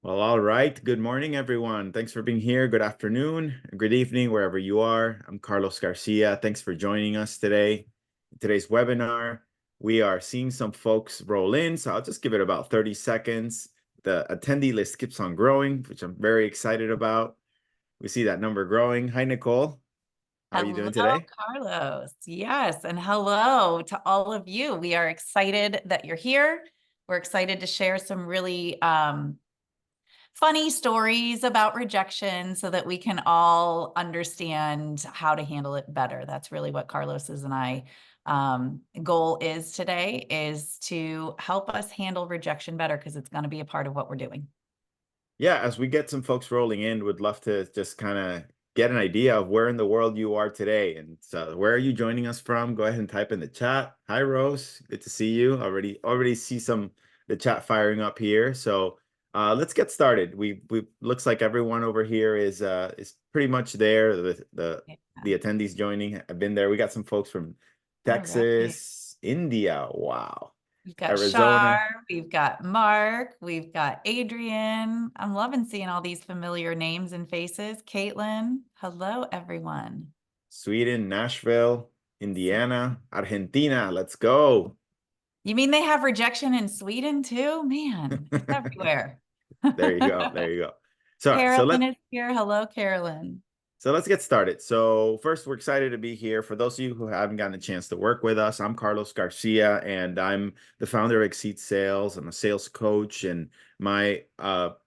Well, all right. Good morning, everyone. Thanks for being here. Good afternoon, good evening, wherever you are. I'm Carlos Garcia. Thanks for joining us today. In today's webinar, we are seeing some folks roll in, so I'll just give it about 30 seconds. The attendee list keeps on growing, which I'm very excited about. We see that number growing. Hi, Nicole. How are you Hello, doing today? Carlos. Yes, and hello to all of you. We are excited that you're here. We're excited to share some really funny stories about rejection so that we can all understand how to handle it better. That's really what Carlos's and I goal is today, is to help us handle rejection better, because it's going to be a part of what we're doing. Yeah, as we get some folks rolling in, would love to just kind of get an idea of where in the world you are today. And so where are you joining us from? Go ahead and type in the chat. Hi, Rose. Good to see you. Already see the chat firing up here. So let's get started. We looks like everyone over here is pretty much there. Yeah. The attendees joining have been there. We got some folks from All right. Texas, India. Wow. We've got Arizona. Shar, we've got Mark, we've got Adrian. I'm loving seeing all these familiar names and faces. Caitlin, hello, everyone. Sweden, Nashville, Indiana, Argentina. Let's go. You mean they have rejection in Sweden too? Man, it's everywhere. There you go. There you go. So, all right, Carolyn is here. Hello, Carolyn. so let's get started. So first, we're excited to be here. For those of you who haven't gotten a chance to work with us, I'm Carlos Garcia, and I'm the founder of Exceed Sales. I'm a sales coach, and my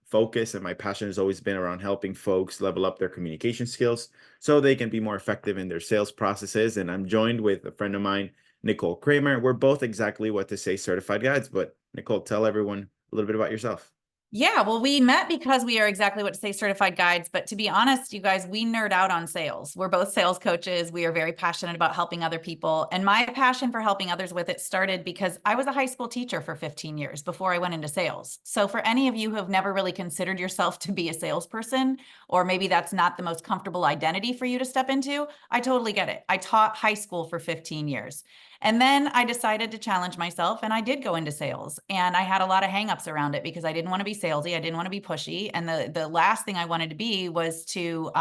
focus and my passion has always been around helping folks level up their communication skills so they can be more effective in their sales processes. And I'm joined with a friend of mine, Nicole Kramer. We're both exactly what to say certified guides. But Nicole, tell everyone a little bit about yourself. Yeah, well, we met because we are exactly what to say certified guides. But to be honest, you guys, we nerd out on sales. We're both sales coaches. We are very passionate about helping other people. And my passion for helping others with it started because I was a high school teacher for 15 years before I went into sales. So for any of you who have never really considered yourself to be a salesperson, or maybe that's not the most comfortable identity for you to step into, I totally get it. I taught high school for 15 years. And then I decided to challenge myself, and I did go into sales. And I had a lot of hangups around it because I didn't want to be salesy. I didn't want to be pushy. And the last thing I wanted to be was to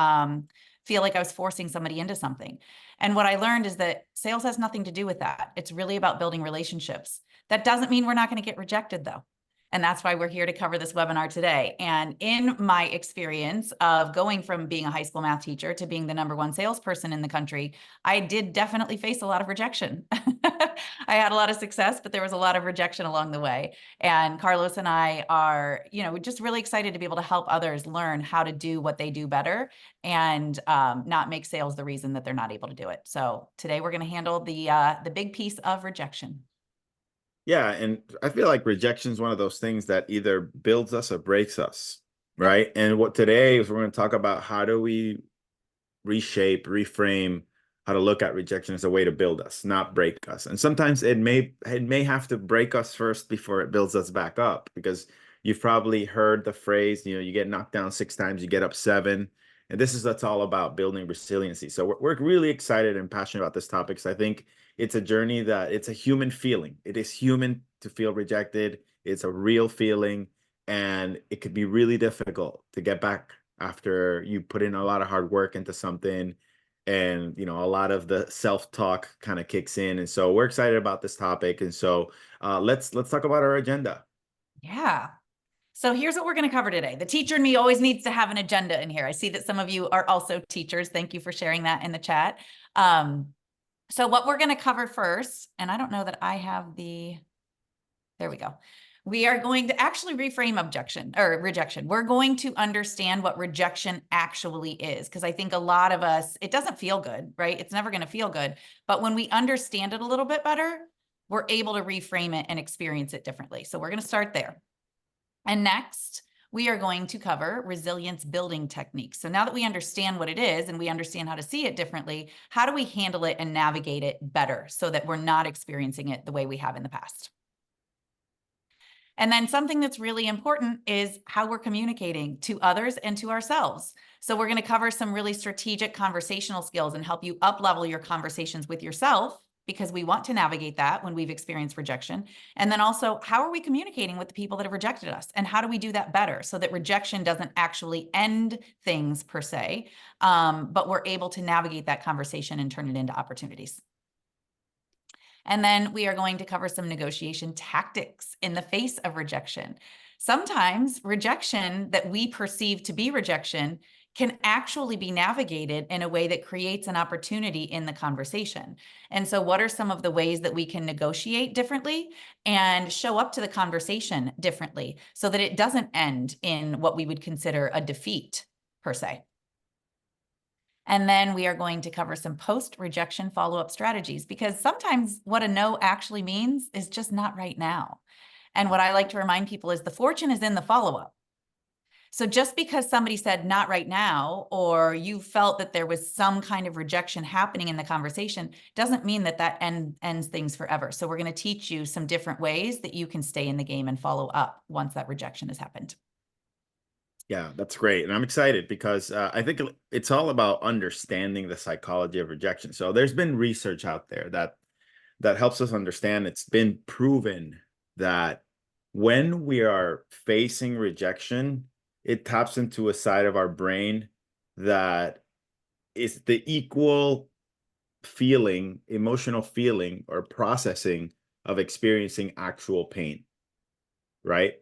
feel like I was forcing somebody into something. And what I learned is that sales has nothing to do with that. It's really about building relationships. That doesn't mean we're not going to get rejected, though. And that's why we're here to cover this webinar today. And in my experience of going from being a high school math teacher to being the #1 salesperson in the country, I did definitely face a lot of rejection. I had a lot of success, but there was a lot of rejection along the way. And Carlos and I are, just really excited to be able to help others learn how to do what they do better, and not make sales the reason that they're not able to do it. So today we're going to handle the big piece of rejection. Yeah, and I feel like rejection is one of those things that either builds us or breaks us, Yep. right? And what today is we're going to talk about how do we reshape, reframe, how to look at rejection as a way to build us, not break us. And sometimes it may have to break us first before it builds us back up, because you've probably heard the phrase, you get knocked down 6 times, you get up 7. And this is what's all about, building resiliency. So we're really excited and passionate about this topic, because I think it's a journey that it's a human feeling. It is human to feel rejected. It's a real feeling, and it could be really difficult to get back after you put in a lot of hard work into something, and a lot of the self-talk kind of kicks in. And so we're excited about this topic. And so let's talk about our agenda. Yeah. So here's what we're going to cover today. The teacher in me always needs to have an agenda in here. I see that some of you are also teachers. Thank you for sharing that in the chat. So what we're going to cover first, and I don't know that I have there we go. We are going to actually reframe objection or rejection. We're going to understand what rejection actually is, because I think a lot of us, it doesn't feel good, right? It's never going to feel good. But when we understand it a little bit better, we're able to reframe it and experience it differently. So we're going to start there. And next, we are going to cover resilience building techniques. So now that we understand what it is and we understand how to see it differently, how do we handle it and navigate it better so that we're not experiencing it the way we have in the past? And then something that's really important is how we're communicating to others and to ourselves. So we're going to cover some really strategic conversational skills and help you up-level your conversations with yourself, because we want to navigate that when we've experienced rejection. And then also, how are we communicating with the people that have rejected us? And how do we do that better so that rejection doesn't actually end things per se, but we're able to navigate that conversation and turn it into opportunities. And then we are going to cover some negotiation tactics in the face of rejection. Sometimes rejection that we perceive to be rejection can actually be navigated in a way that creates an opportunity in the conversation. And so what are some of the ways that we can negotiate differently and show up to the conversation differently so that it doesn't end in what we would consider a defeat per se? And then we are going to cover some post-rejection follow-up strategies, because sometimes what a no actually means is just not right now. And what I like to remind people is the fortune is in the follow-up. So just because somebody said not right now, or you felt that there was some kind of rejection happening in the conversation, doesn't mean that that ends things forever. So we're going to teach you some different ways that you can stay in the game and follow up once that rejection has happened. Yeah, that's great. And I'm excited because I think it's all about understanding the psychology of rejection. So there's been research out there that helps us understand. It's been proven that when we are facing rejection, it taps into a side of our brain that is the equal feeling, emotional feeling or processing of experiencing actual pain, right?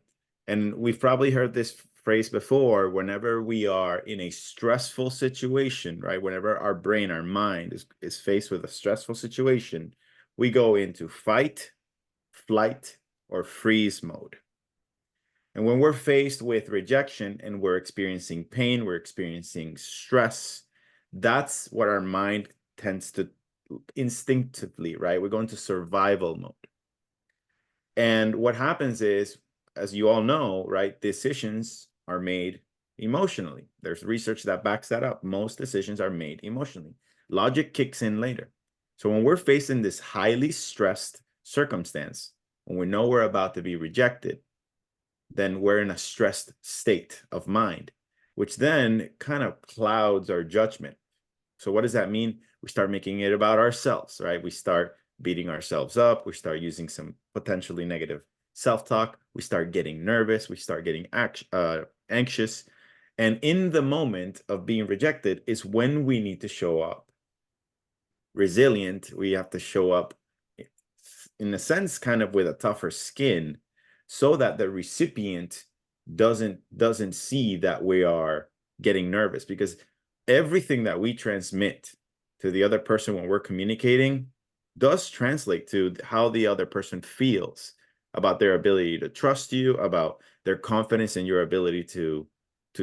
And we've probably heard this phrase before. Whenever we are in a stressful situation, right? Whenever our brain, our mind is faced with a stressful situation, we go into fight, flight, or freeze mode. And when we're faced with rejection and we're experiencing pain, we're experiencing stress, that's what our mind tends to instinctively, right? We're going to survival mode. And what happens is, as you all know, right, decisions are made emotionally. There's research that backs that up. Most decisions are made emotionally. Logic kicks in later. So when we're facing this highly stressed circumstance, when we know we're about to be rejected, then we're in a stressed state of mind, which then kind of clouds our judgment. So what does that mean? We start making it about ourselves, right? We start beating ourselves up. We start using some potentially negative self-talk. We start getting nervous. We start getting anxious. And in the moment of being rejected is when we need to show up resilient. We have to show up, in a sense, kind of with a tougher skin, so that the recipient doesn't see that we are getting nervous, because everything that we transmit to the other person when we're communicating does translate to how the other person feels about their ability to trust you, about their confidence in your ability to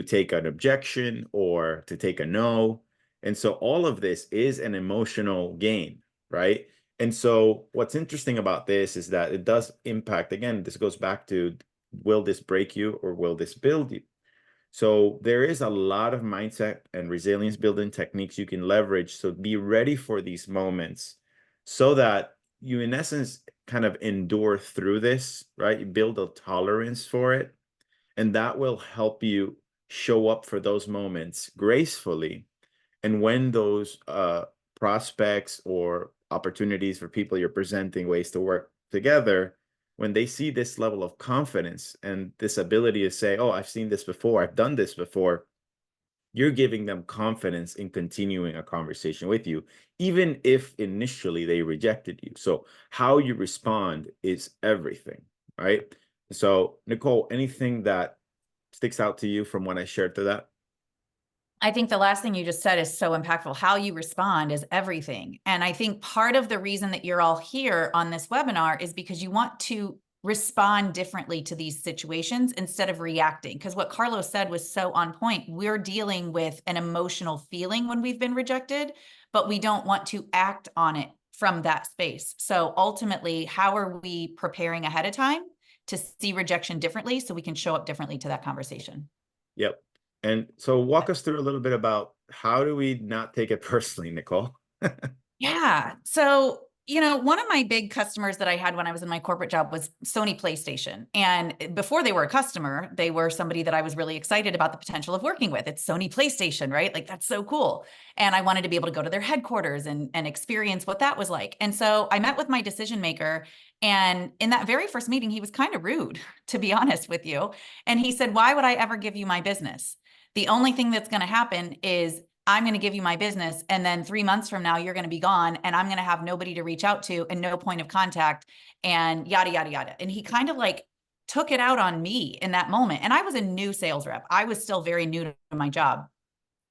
take an objection or to take a no. And so all of this is an emotional game, right? And so what's interesting about this is that it does impact, again, this goes back to, will this break you or will this build you? So there is a lot of mindset and resilience building techniques you can leverage. So be ready for these moments so that you, in essence, kind of endure through this, right? You build a tolerance for it. And that will help you show up for those moments gracefully. And when those prospects or opportunities for people you're presenting, ways to work together, when they see this level of confidence and this ability to say, oh, I've seen this before, I've done this before, you're giving them confidence in continuing a conversation with you, even if initially they rejected you. So how you respond is everything, right? So Nicole, anything that sticks out to you from what I shared to that? I think the last thing you just said is so impactful. How you respond is everything. And I think part of the reason that you're all here on this webinar is because you want to respond differently to these situations instead of reacting. Because what Carlos said was so on point. We're dealing with an emotional feeling when we've been rejected, but we don't want to act on it from that space. So ultimately, how are we preparing ahead of time to see rejection differently so we can show up differently to that conversation? Yep. And so walk us through a little bit about how do we not take it personally, Nicole? Yeah. So You know, one of my big customers that I had when I was in my corporate job was Sony PlayStation. And before they were a customer, they were somebody that I was really excited about the potential of working with. It's Sony PlayStation, right? Like, that's so cool. And I wanted to be able to go to their headquarters and experience what that was like. And so I met with my decision maker. And in that very first meeting, he was kind of rude, to be honest with you. And he said, "Why would I ever give you my business? The only thing that's going to happen is I'm going to give you my business. And then 3 months from now, you're going to be gone and I'm going to have nobody to reach out to and no point of contact and yada, yada, yada." And he kind of like took it out on me in that moment. And I was a new sales rep. I was still very new to my job.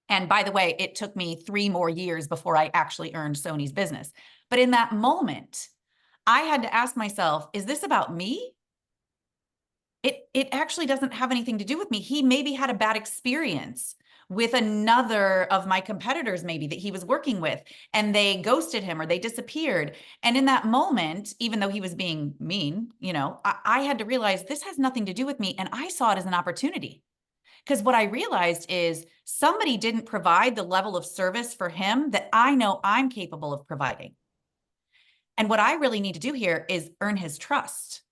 And by the way, it took me 3 more years before I actually earned Sony's business. But in that moment, I had to ask myself, is this about me? It actually doesn't have anything to do with me. He maybe had a bad experience with another of my competitors, maybe that he was working with, and they ghosted him or they disappeared. And in that moment, even though he was being mean, I had to realize this has nothing to do with me. And I saw it as an opportunity. Because what I realized is somebody didn't provide the level of service for him that I know I'm capable of providing. And what I really need to do here is earn his trust.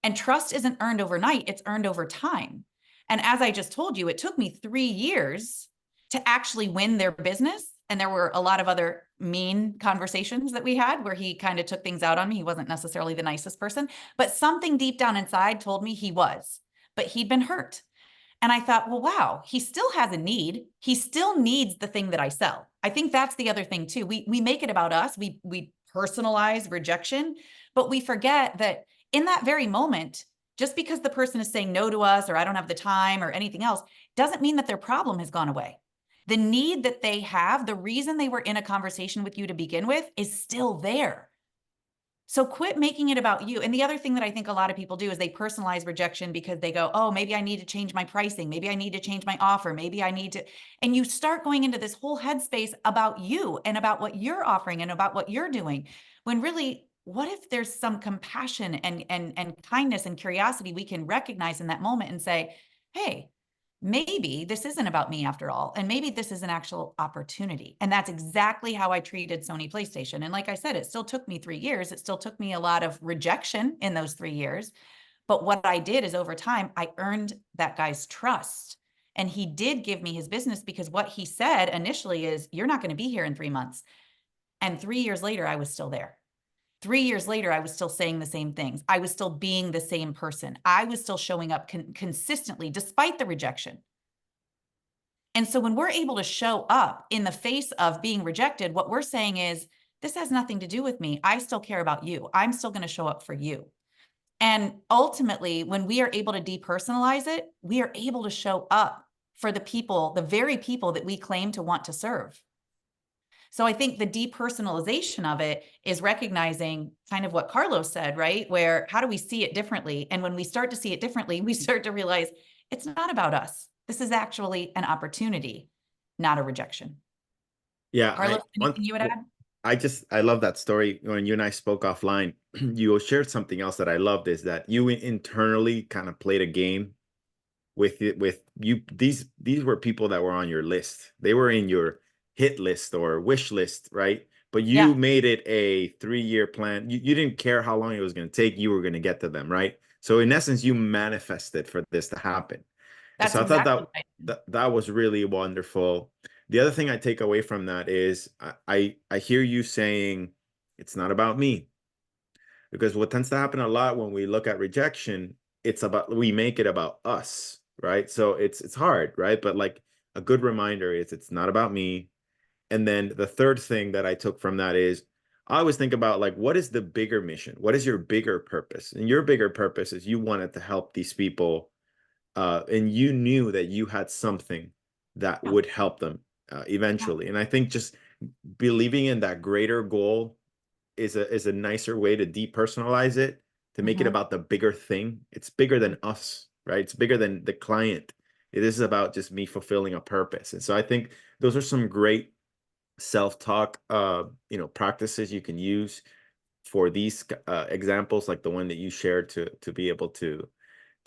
And trust isn't earned overnight, it's earned over time. And as I just told you, it took me 3 years to actually win their business. And there were a lot of other mean conversations that we had where he kind of took things out on me. He wasn't necessarily the nicest person, but something deep down inside told me he was, but he'd been hurt. And I thought, well, wow, he still has a need. He still needs the thing that I sell. I think that's the other thing too. We make it about us. We personalize rejection, but we forget that in that very moment, just because the person is saying no to us or I don't have the time or anything else, doesn't mean that their problem has gone away. The need that they have, the reason they were in a conversation with you to begin with, is still there. So quit making it about you. And the other thing that I think a lot of people do is they personalize rejection because they go, oh, maybe I need to change my pricing. Maybe I need to change my offer. Maybe I need to, and you start going into this whole headspace about you and about what you're offering and about what you're doing. When really, what if there's some compassion and kindness and curiosity we can recognize in that moment and say, hey, maybe this isn't about me after all. And maybe this is an actual opportunity. And that's exactly how I treated Sony PlayStation. And like I said, it still took me 3 years. It still took me a lot of rejection in those 3 years. But what I did is over time, I earned that guy's trust. And he did give me his business because what he said initially is, you're not going to be here in 3 months. And 3 years later, I was still there. 3 years later, I was still saying the same things. I was still being the same person. I was still showing up consistently despite the rejection. And so when we're able to show up in the face of being rejected, what we're saying is, this has nothing to do with me. I still care about you. I'm still going to show up for you. And ultimately, when we are able to depersonalize it, we are able to show up for the people, the very people that we claim to want to serve. So I think the depersonalization of it is recognizing kind of what Carlos said, right? Where how do we see it differently? And when we start to see it differently, we start to realize it's not about us. This is actually an opportunity, not a rejection. Yeah, Carlos, anything you would add? I love that story. When you and I spoke offline, you shared something else that I loved, is that you internally kind of played a game with it, with you. These were people that were on your list. They were in your hit list or wish list, right? But you Yeah, made it a 3-year plan. You didn't care how long it was going to take. You were going to get to them, right? So in essence, you manifested for this to happen. And that's so I thought exactly right. that was really wonderful. The other thing I take away from that is I hear you saying it's not about me, because what tends to happen a lot when we look at rejection, we make it about us, right? So it's hard, right? But like a good reminder is it's not about me. And then the third thing that I took from that is I always think about, like, what is the bigger mission? What is your bigger purpose? And your bigger purpose is you wanted to help these people, and you knew that you had something that Yeah, would help them yeah, eventually. And I think just believing in that greater goal is a nicer way to depersonalize it, to make it mhm, about the bigger thing. It's bigger than us, right? It's bigger than the client. It is about just me fulfilling a purpose. And so I think those are some great self-talk practices you can use for these examples, like the one that you shared, to be able to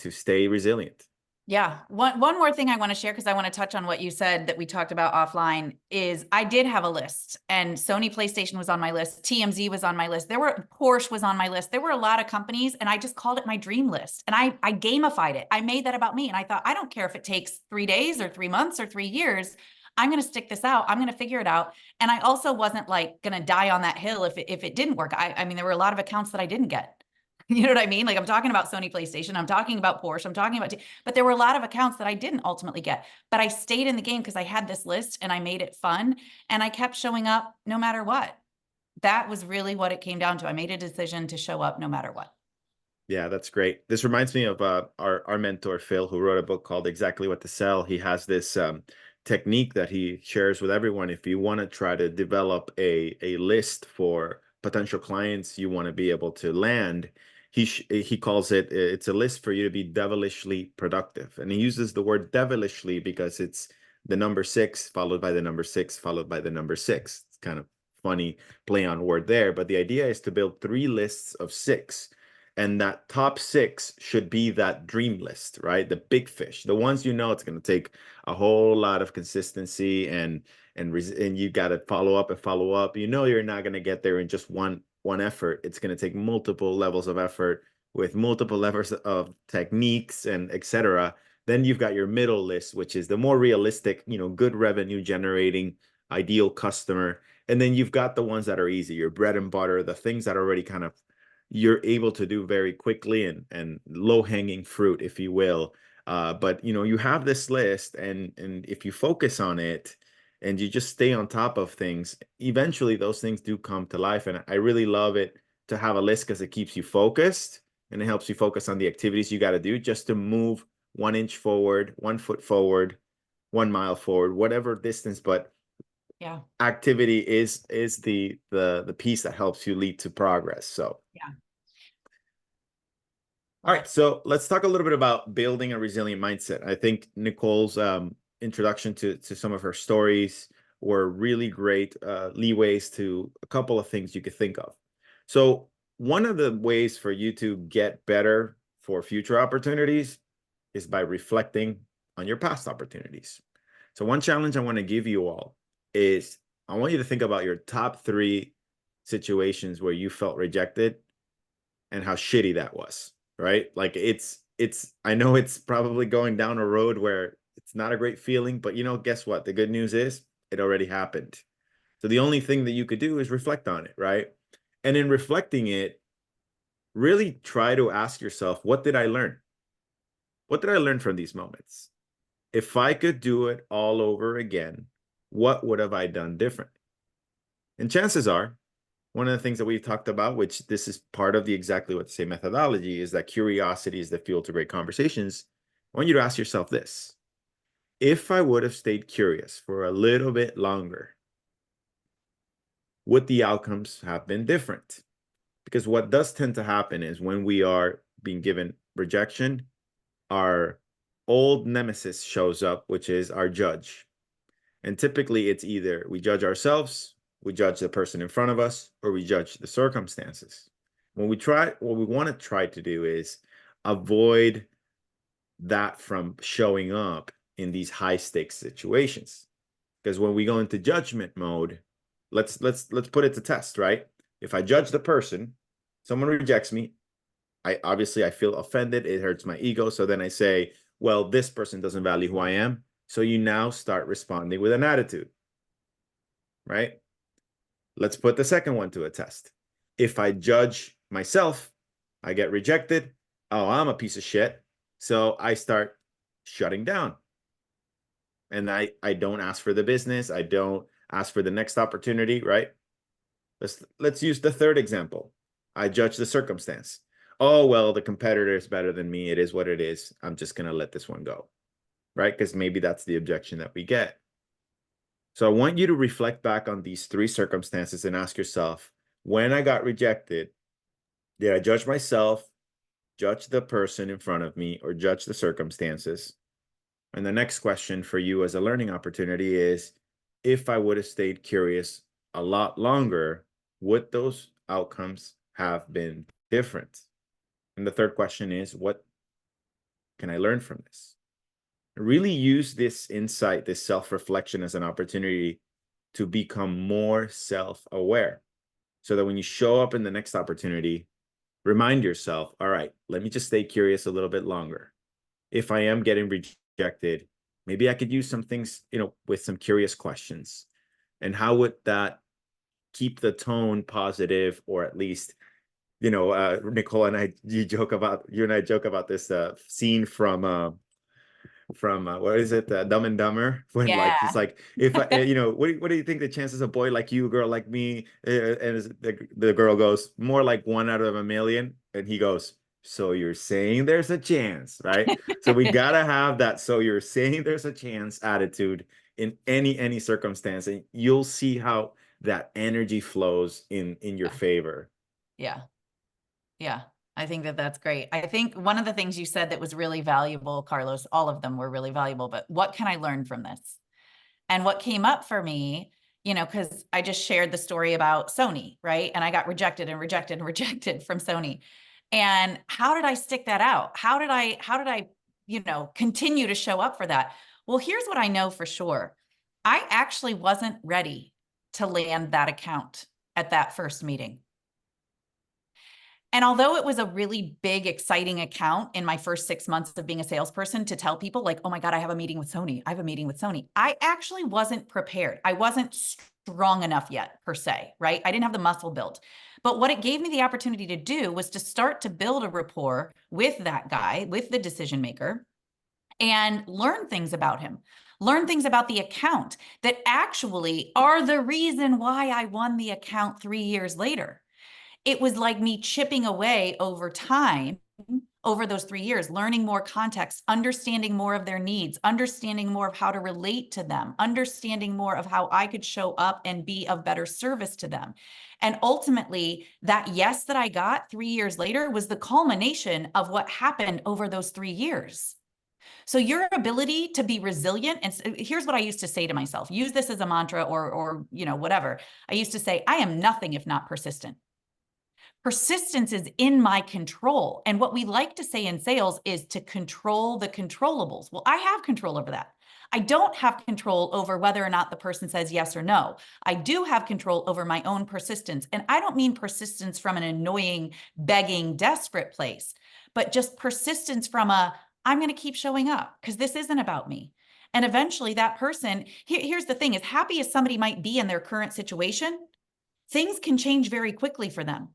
stay resilient. Yeah. One more thing I want to share, because I want to touch on what you said that we talked about offline, is I did have a list, and Sony PlayStation was on my list. TMZ was on my list. Porsche was on my list. There were a lot of companies, and I just called it my dream list. And I gamified it. I made that about me. And I thought, I don't care if it takes 3 days or 3 months or 3 years. I'm going to stick this out. I'm going to figure it out. And I also wasn't like going to die on that hill if it didn't work. I mean, there were a lot of accounts that I didn't get. You know what I mean? Like, I'm talking about Sony PlayStation, I'm talking about Porsche, I'm talking about, but there were a lot of accounts that I didn't ultimately get, but I stayed in the game because I had this list and I made it fun and I kept showing up no matter what. That was really what it came down to. I made a decision to show up no matter what. Yeah, that's great. This reminds me of our mentor, Phil, who wrote a book called Exactly What to Sell. He has this technique that he shares with everyone. If you want to try to develop a list for potential clients you want to be able to land, he calls it's a list for you to be devilishly productive. And he uses the word devilishly because it's the number 6 followed by the number 6 followed by the number 6. It's kind of funny play on word there, but the idea is to build 3 lists of 6. And that top 6 should be that dream list, right? The big fish, the ones you know it's going to take a whole lot of consistency and you got to follow up and follow up. You know you're not going to get there in just one effort. It's going to take multiple levels of effort with multiple levels of techniques and etc. Then you've got your middle list, which is the more realistic, good revenue generating ideal customer. And then you've got the ones that are easy, your bread and butter, the things that are already kind of you're able to do very quickly and low-hanging fruit, if you will. But you have this list, and if you focus on it and you just stay on top of things, eventually those things do come to life. And I really love it to have a list because it keeps you focused and it helps you focus on the activities you got to do just to move 1 inch forward, 1 foot forward, 1 mile forward, whatever distance. But Yeah. activity is the piece that helps you lead to progress. So Yeah. all right, so let's talk a little bit about building a resilient mindset. I think Nicole's introduction to some of her stories were really great leeways to a couple of things you could think of. So one of the ways for you to get better for future opportunities is by reflecting on your past opportunities. So one challenge I want to give you all is I want you to think about your top 3 situations where you felt rejected and how shitty that was. Right? Like I know it's probably going down a road where it's not a great feeling, but guess what? The good news is it already happened. So the only thing that you could do is reflect on it, right? And in reflecting it, really try to ask yourself, what did I learn? What did I learn from these moments? If I could do it all over again, what would have I done different? And chances are, one of the things that we've talked about, which this is part of the Exactly What to Say methodology, is that curiosity is the fuel to great conversations. I want you to ask yourself this. If I would have stayed curious for a little bit longer, would the outcomes have been different? Because what does tend to happen is when we are being given rejection, our old nemesis shows up, which is our judge. And typically it's either we judge ourselves, we judge the person in front of us, or we judge the circumstances. What we want to try to do is avoid that from showing up in these high stakes situations. Because when we go into judgment mode, let's put it to test, right? If I judge the person, someone rejects me, I feel offended, it hurts my ego. So then I say, well, this person doesn't value who I am. So you now start responding with an attitude, right? Let's put the second one to a test. If I judge myself, I get rejected. Oh, I'm a piece of shit. So I start shutting down. And I don't ask for the business. I don't ask for the next opportunity, right? Let's use the third example. I judge the circumstance. Oh, well, the competitor is better than me. It is what it is. I'm just going to let this one go, right? Because maybe that's the objection that we get. So I want you to reflect back on these 3 circumstances and ask yourself, when I got rejected, did I judge myself, judge the person in front of me, or judge the circumstances? And the next question for you as a learning opportunity is, if I would have stayed curious a lot longer, would those outcomes have been different? And the third question is, what can I learn from this? Really use this insight, this self-reflection as an opportunity to become more self-aware. So that when you show up in the next opportunity, remind yourself, all right, let me just stay curious a little bit longer. If I am getting rejected, maybe I could use some things, with some curious questions. And how would that keep the tone positive, or at least, Nicole and I, you and I joke about this scene from what is it, Dumb and Dumber, when like he's Yeah. like, if I, what do you think the chances a boy like you, girl like me, and the girl goes, more like 1 out of 1 million, and he goes, so you're saying there's a chance, right? So we gotta have that so you're saying there's a chance attitude in any circumstance, and you'll see how that energy flows in your favor. Yeah. Yeah. I think that that's great. I think one of the things you said that was really valuable, Carlos, all of them were really valuable, but what can I learn from this? And what came up for me, because I just shared the story about Sony, right? And I got rejected and rejected and rejected from Sony. And how did I stick that out? How did I, continue to show up for that? Well, here's what I know for sure. I actually wasn't ready to land that account at that first meeting. And although it was a really big, exciting account in my first 6 months of being a salesperson to tell people like, oh my God, I have a meeting with Sony. I have a meeting with Sony. I actually wasn't prepared. I wasn't strong enough yet per se, right? I didn't have the muscle built. But what it gave me the opportunity to do was to start to build a rapport with that guy, with the decision maker, and learn things about him, learn things about the account that actually are the reason why I won the account 3 years later. It was like me chipping away over time, over those 3 years, learning more context, understanding more of their needs, understanding more of how to relate to them, understanding more of how I could show up and be of better service to them. And ultimately, that yes that I got 3 years later was the culmination of what happened over those 3 years. So your ability to be resilient, and here's what I used to say to myself, use this as a mantra or whatever. I used to say, I am nothing if not persistent. Persistence is in my control. And what we like to say in sales is to control the controllables. Well, I have control over that. I don't have control over whether or not the person says yes or no. I do have control over my own persistence. And I don't mean persistence from an annoying, begging, desperate place, but just persistence from I'm going to keep showing up because this isn't about me. And eventually that person, here's the thing, as happy as somebody might be in their current situation, things can change very quickly for them.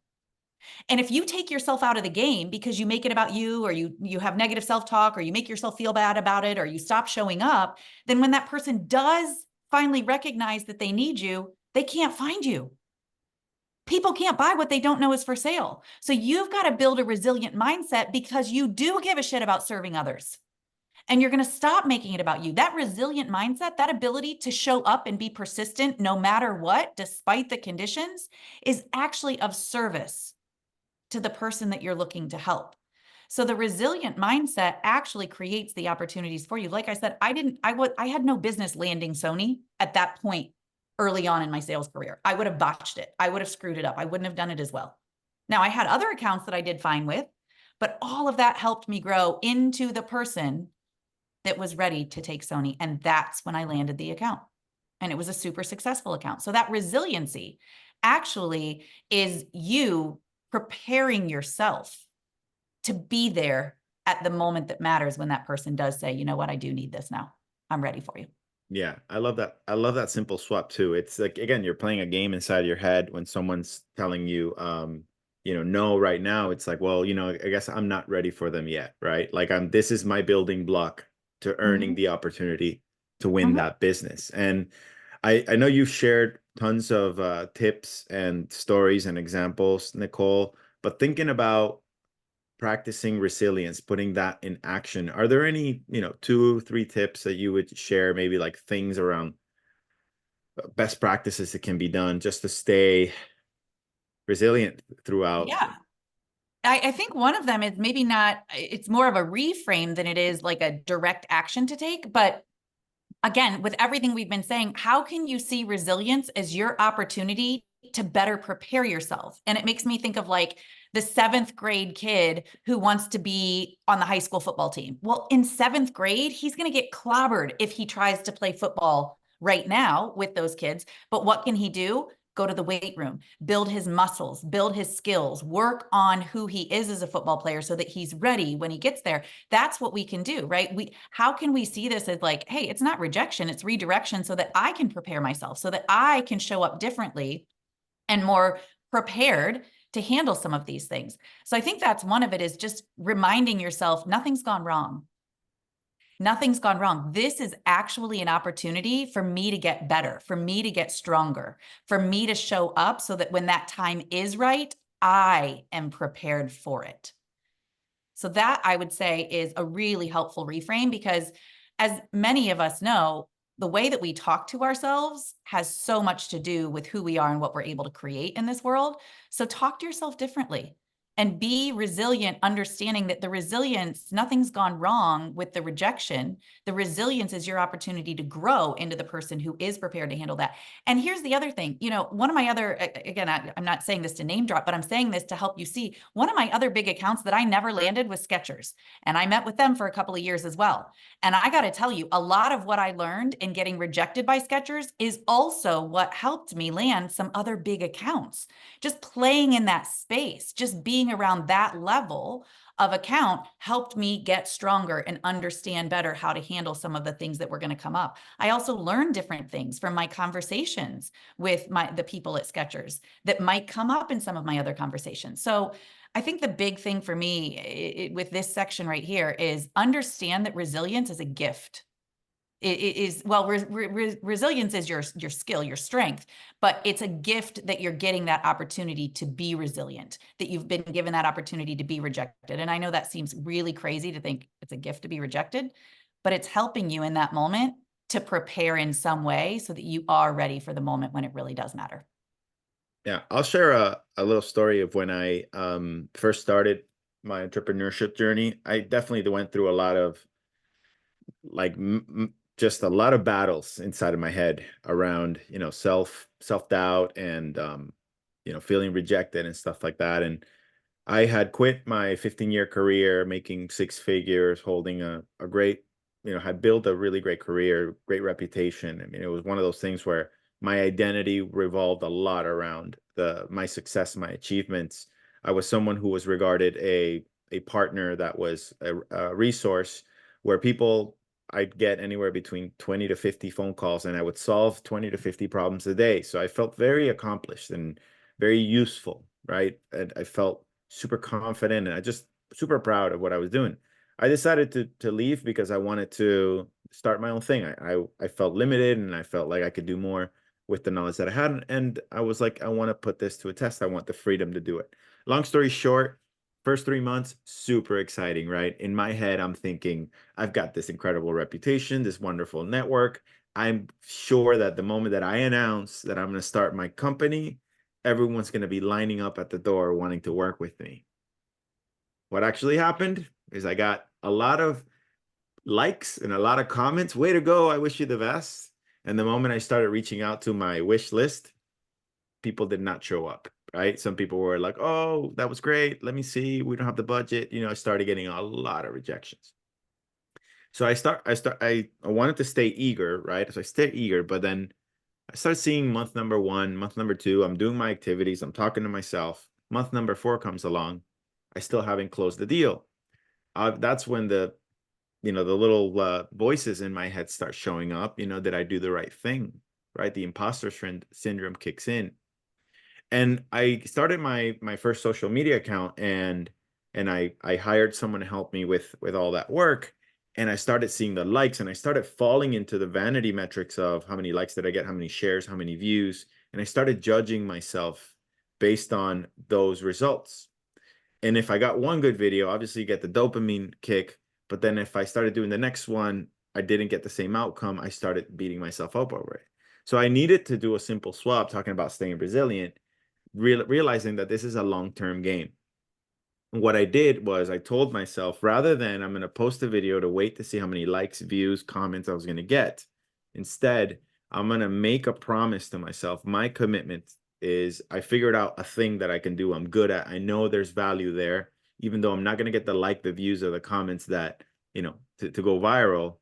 And if you take yourself out of the game because you make it about you, or you have negative self-talk, or you make yourself feel bad about it, or you stop showing up, then when that person does finally recognize that they need you, they can't find you. People can't buy what they don't know is for sale. So you've got to build a resilient mindset because you do give a shit about serving others. And you're going to stop making it about you. That resilient mindset, that ability to show up and be persistent no matter what, despite the conditions, is actually of service to the person that you're looking to help. So the resilient mindset actually creates the opportunities for you. Like I said, I had no business landing Sony at that point early on in my sales career. I would have botched it. I would have screwed it up. I wouldn't have done it as well. Now I had other accounts that I did fine with, but all of that helped me grow into the person that was ready to take Sony. And that's when I landed the account. And it was a super successful account. So that resiliency actually is you preparing yourself to be there at the moment that matters when that person does say, you know what, I do need this now. I'm ready for you. Yeah, I love that. I love that simple swap too. It's like, again, you're playing a game inside your head when someone's telling you, no, right now. It's like, well, I guess I'm not ready for them yet, right? Like this is my building block to earning the opportunity to win that business. And I know you've shared tons of tips and stories and examples, Nicole, but thinking about practicing resilience, putting that in action, are there any, 2, 3 tips that you would share, maybe like things around best practices that can be done just to stay resilient throughout? Yeah. I think one of them is maybe not, it's more of a reframe than it is like a direct action to take. But again, with everything we've been saying, how can you see resilience as your opportunity to better prepare yourself? And it makes me think of like the 7th grade kid who wants to be on the high school football team. Well, in 7th grade, he's going to get clobbered if he tries to play football right now with those kids. But what can he do? Go to the weight room, build his muscles, build his skills, work on who he is as a football player so that he's ready when he gets there. That's what we can do, right? How can we see this as like, hey, it's not rejection, it's redirection so that I can prepare myself, so that I can show up differently and more prepared to handle some of these things. So I think that's one of it, is just reminding yourself nothing's gone wrong. Nothing's gone wrong. This is actually an opportunity for me to get better, for me to get stronger, for me to show up so that when that time is right, I am prepared for it. So that, I would say, is a really helpful reframe, because as many of us know, the way that we talk to ourselves has so much to do with who we are and what we're able to create in this world. So talk to yourself differently and be resilient, understanding that the resilience, nothing's gone wrong with the rejection. The resilience is your opportunity to grow into the person who is prepared to handle that. And here's the other thing, one of my other, again, I'm not saying this to name drop, but I'm saying this to help you see, one of my other big accounts that I never landed was Skechers. And I met with them for a couple of years as well. And I got to tell you, a lot of what I learned in getting rejected by Skechers is also what helped me land some other big accounts. Just playing in that space, just being around that level of account helped me get stronger and understand better how to handle some of the things that were going to come up. I also learned different things from my conversations with the people at Skechers that might come up in some of my other conversations. So I think the big thing for me with this section right here is understand that resilience is a gift. It is, well, resilience is your skill, your strength, but it's a gift that you're getting that opportunity to be resilient, that you've been given that opportunity to be rejected. And I know that seems really crazy to think it's a gift to be rejected, but it's helping you in that moment to prepare in some way so that you are ready for the moment when it really does matter. Yeah, I'll share a little story of when I first started my entrepreneurship journey. I definitely went through a lot of like just a lot of battles inside of my head around, self-doubt and feeling rejected and stuff like that. And I had quit my 15-year career, making 6 figures, holding a great, had built a really great career, great reputation. I mean, it was one of those things where my identity revolved a lot around my success, my achievements. I was someone who was regarded a partner that was a resource where I'd get anywhere between 20 to 50 phone calls, and I would solve 20 to 50 problems a day. So I felt very accomplished and very useful, right? And I felt super confident, and I just super proud of what I was doing. I decided to leave because I wanted to start my own thing. I felt limited, and I felt like I could do more with the knowledge that I had. And I was like, I want to put this to a test. I want the freedom to do it. Long story short, first 3 months, super exciting, right? In my head, I'm thinking, I've got this incredible reputation, this wonderful network. I'm sure that the moment that I announce that I'm going to start my company, everyone's going to be lining up at the door wanting to work with me. What actually happened is I got a lot of likes and a lot of comments. Way to go. I wish you the best. And the moment I started reaching out to my wish list, people did not show up, right? Some people were like, oh, that was great. Let me see. We don't have the budget. I started getting a lot of rejections. So I wanted to stay eager, right? So I stayed eager, but then I started seeing month number 1, month number 2, I'm doing my activities, I'm talking to myself. Month number 4 comes along. I still haven't closed the deal. That's when the little voices in my head start showing up. Did I do the right thing, right? The imposter syndrome kicks in. And I started my first social media account, and I hired someone to help me with all that work. And I started seeing the likes, and I started falling into the vanity metrics of how many likes did I get, how many shares, how many views. And I started judging myself based on those results. And if I got one good video, obviously you get the dopamine kick. But then if I started doing the next one, I didn't get the same outcome. I started beating myself up over it. So I needed to do a simple swap, talking about staying resilient, realizing that this is a long-term game. And what I did was I told myself, rather than I'm going to post a video to wait to see how many likes, views, comments I was going to get, instead, I'm going to make a promise to myself, my commitment is I figured out a thing that I can do, I'm good at. I know there's value there, even though I'm not going to get the views, or the comments that, to go viral.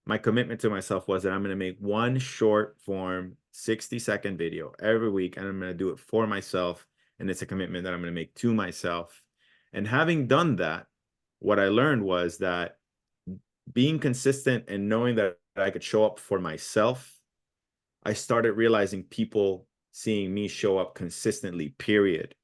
My commitment to myself was that I'm going to make one short form 60-second video every week, and I'm going to do it for myself. And it's a commitment that I'm going to make to myself. And having done that, what I learned was that being consistent and knowing that I could show up for myself, I started realizing people seeing me show up consistently, period,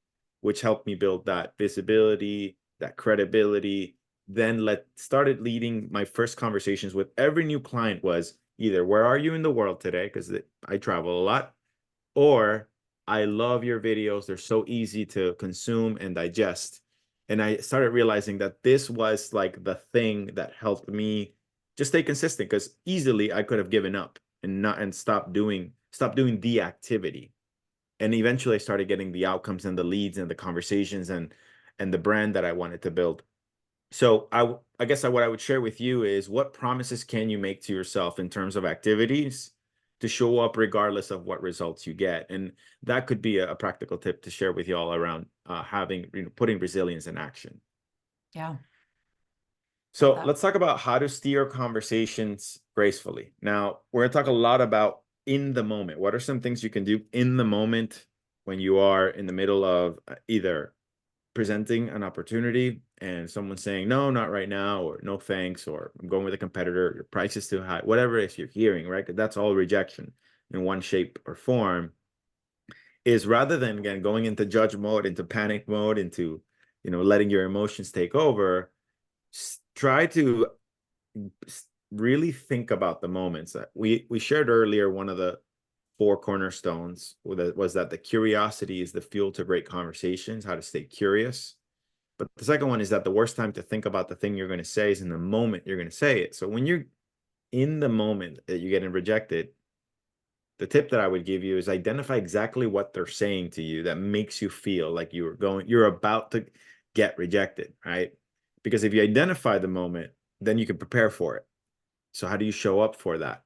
which helped me build that visibility, that credibility. Then started leading my first conversations with every new client was either, where are you in the world today? Because I travel a lot. Or, I love your videos. They're so easy to consume and digest. And I started realizing that this was like the thing that helped me just stay consistent, because easily I could have given up and stopped doing the activity. And eventually I started getting the outcomes and the leads and the conversations and the brand that I wanted to build. So I guess what I would share with you is, what promises can you make to yourself in terms of activities to show up regardless of what results you get? And that could be a practical tip to share with you all around putting resilience in action. Yeah. So let's talk about how to steer conversations gracefully. Now, we're going to talk a lot about in the moment. What are some things you can do in the moment when you are in the middle of either presenting an opportunity and someone's saying, no, not right now, or no thanks, or I'm going with a competitor, your price is too high, whatever it is you're hearing, right? That's all rejection in one shape or form. Is rather than, again, going into judge mode, into panic mode, into letting your emotions take over, try to really think about the moments that we shared earlier. One of the 4 cornerstones was that the curiosity is the fuel to great conversations, how to stay curious. But the second one is that the worst time to think about the thing you're going to say is in the moment you're going to say it. So when you're in the moment that you're getting rejected, the tip that I would give you is identify exactly what they're saying to you that makes you feel like you're about to get rejected, right? Because if you identify the moment, then you can prepare for it. So how do you show up for that?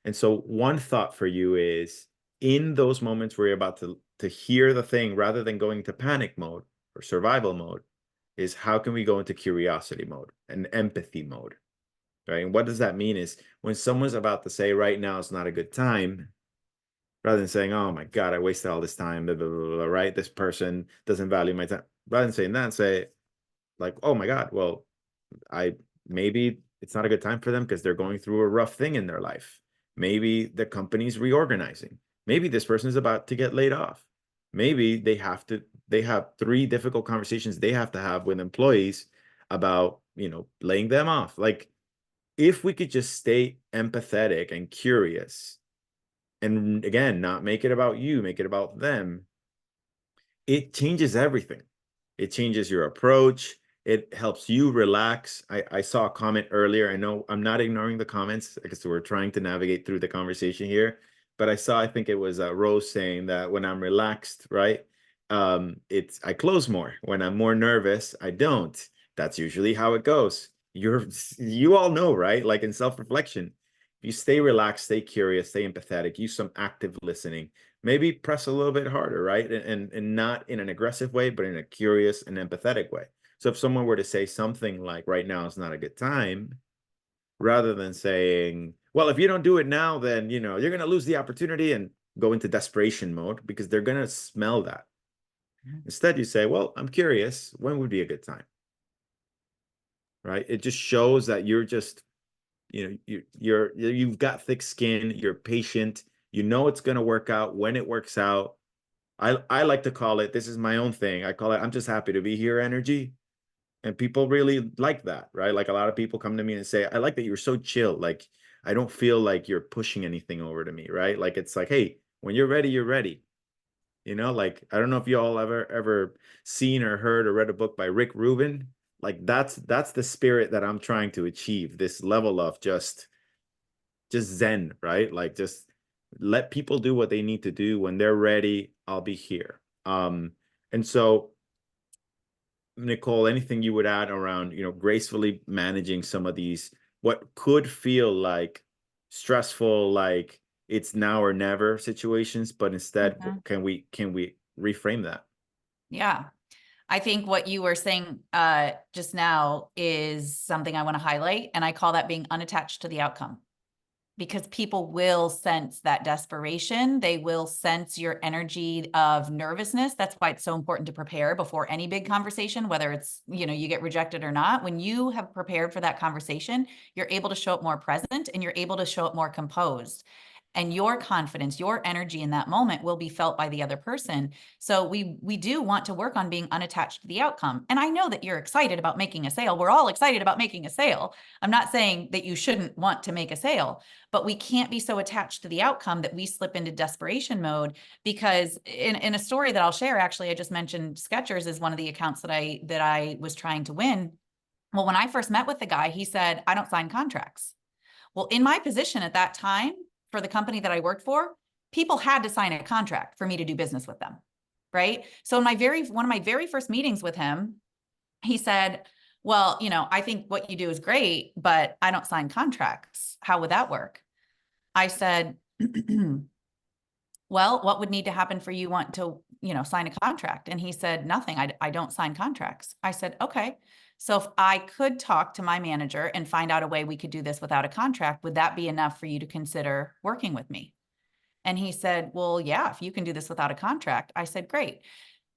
And so one thought for you is, in those moments where you're about to hear the thing, rather than going to panic mode or survival mode, is how can we go into curiosity mode and empathy mode, right? And what does that mean is, when someone's about to say, right now is not a good time, rather than saying, oh my God, I wasted all this time, blah, blah, blah, blah, right? This person doesn't value my time. Rather than saying that, say like, oh my God, well, maybe it's not a good time for them because they're going through a rough thing in their life. Maybe the company's reorganizing. Maybe this person is about to get laid off. Maybe they have 3 difficult conversations they have to have with employees about, laying them off. Like, if we could just stay empathetic and curious, and again, not make it about you, make it about them, it changes everything. It changes your approach. It helps you relax. I saw a comment earlier. I know I'm not ignoring the comments because we're trying to navigate through the conversation here. But I think it was Rose saying that when I'm relaxed, right, I close more. When I'm more nervous, I don't. That's usually how it goes. You all know, right? Like, in self-reflection, you stay relaxed, stay curious, stay empathetic, use some active listening, maybe press a little bit harder, right? And not in an aggressive way, but in a curious and empathetic way. So if someone were to say something like, right now is not a good time, rather than saying, well, if you don't do it now, then, you're going to lose the opportunity, and go into desperation mode, because they're going to smell that. Instead, you say, well, I'm curious, when would be a good time? Right? It just shows that you're just, you've got thick skin, you're patient, it's going to work out when it works out. I like to call it, this is my own thing, I call it, I'm just happy to be here energy. And people really like that, right? Like, a lot of people come to me and say, I like that you're so chill. Like, I don't feel like you're pushing anything over to me, right? Like, it's like, hey, when you're ready, you're ready. Like, I don't know if you all ever seen or heard or read a book by Rick Rubin. Like, that's the spirit that I'm trying to achieve, this level of just zen, right? Like, just let people do what they need to do. When they're ready, I'll be here. And so, Nicole, anything you would add around, gracefully managing some of these, what could feel like stressful, like, it's now or never situations, but instead, Mhm. can we reframe that? Yeah. I think what you were saying just now is something I want to highlight, and I call that being unattached to the outcome. Because people will sense that desperation. They will sense your energy of nervousness. That's why it's so important to prepare before any big conversation, whether it's, you know, you get rejected or not. When you have prepared for that conversation, you're able to show up more present and you're able to show up more composed. And your confidence, your energy in that moment will be felt by the other person. So we do want to work on being unattached to the outcome. And I know that you're excited about making a sale. We're all excited about making a sale. I'm not saying that you shouldn't want to make a sale, but we can't be so attached to the outcome that we slip into desperation mode. Because in a story that I'll share, actually, I just mentioned Skechers is one of the accounts that I was trying to win. Well, when I first met with the guy, he said, I don't sign contracts. Well, in my position at that time for the company that I worked for, people had to sign a contract for me to do business with them. Right. So in one of my very first meetings with him, he said, well, you know, I think what you do is great, but I don't sign contracts. How would that work? I said, well, what would need to happen for you want to, you know, sign a contract? And he said, nothing. I don't sign contracts. I said, okay. So if I could talk to my manager and find out a way we could do this without a contract, would that be enough for you to consider working with me? And he said, well, yeah, if you can do this without a contract. I said, great.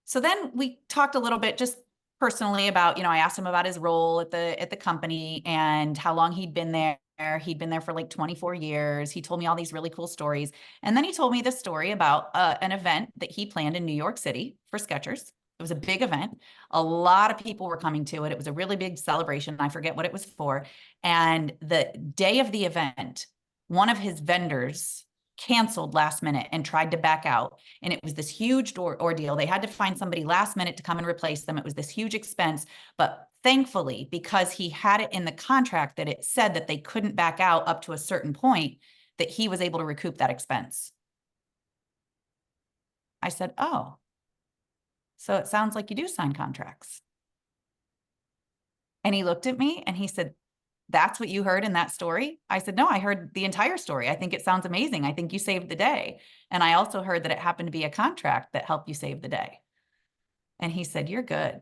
So then we talked a little bit just personally about, you know, I asked him about his role at the company and how long he'd been there. He'd been there for like 24 years. He told me all these really cool stories. And then he told me this story about an event that he planned in New York City for Skechers. It was a big event. A lot of people were coming to it. It was a really big celebration. I forget what it was for. And the day of the event, one of his vendors canceled last minute and tried to back out. And it was this huge ordeal. They had to find somebody last minute to come and replace them. It was this huge expense. But thankfully, because he had it in the contract that it said that they couldn't back out up to a certain point, that he was able to recoup that expense. I said, oh, so it sounds like you do sign contracts. And he looked at me and he said, that's what you heard in that story? I said, no, I heard the entire story. I think it sounds amazing. I think you saved the day. And I also heard that it happened to be a contract that helped you save the day. And he said, you're good.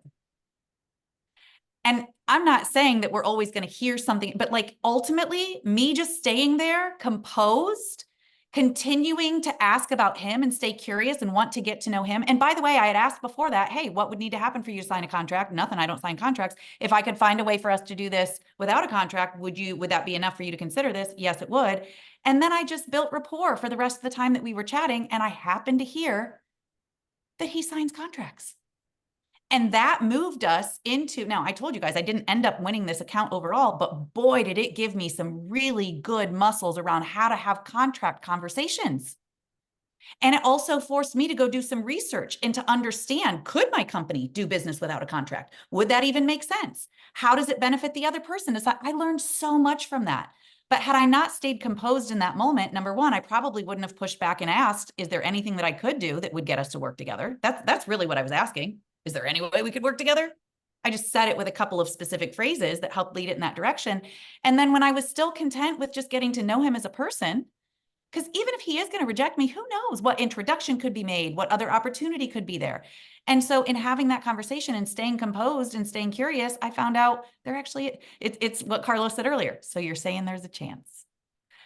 And I'm not saying that we're always going to hear something, but like ultimately, me just staying there composed, continuing to ask about him and stay curious and want to get to know him. And by the way, I had asked before that, hey, what would need to happen for you to sign a contract? Nothing. I don't sign contracts. If I could find a way for us to do this without a contract, would that be enough for you to consider this? Yes, it would. And then I just built rapport for the rest of the time that we were chatting. And I happened to hear that he signs contracts. And that moved us into, now I told you guys, I didn't end up winning this account overall, but boy, did it give me some really good muscles around how to have contract conversations. And it also forced me to go do some research and to understand, could my company do business without a contract? Would that even make sense? How does it benefit the other person? I learned so much from that. But had I not stayed composed in that moment, number one, I probably wouldn't have pushed back and asked, is there anything that I could do that would get us to work together? That's really what I was asking. Is there any way we could work together? I just said it with a couple of specific phrases that helped lead it in that direction. And then when I was still content with just getting to know him as a person, because even if he is going to reject me, who knows what introduction could be made, what other opportunity could be there. And so in having that conversation and staying composed and staying curious, I found out it's what Carlos said earlier. So you're saying there's a chance.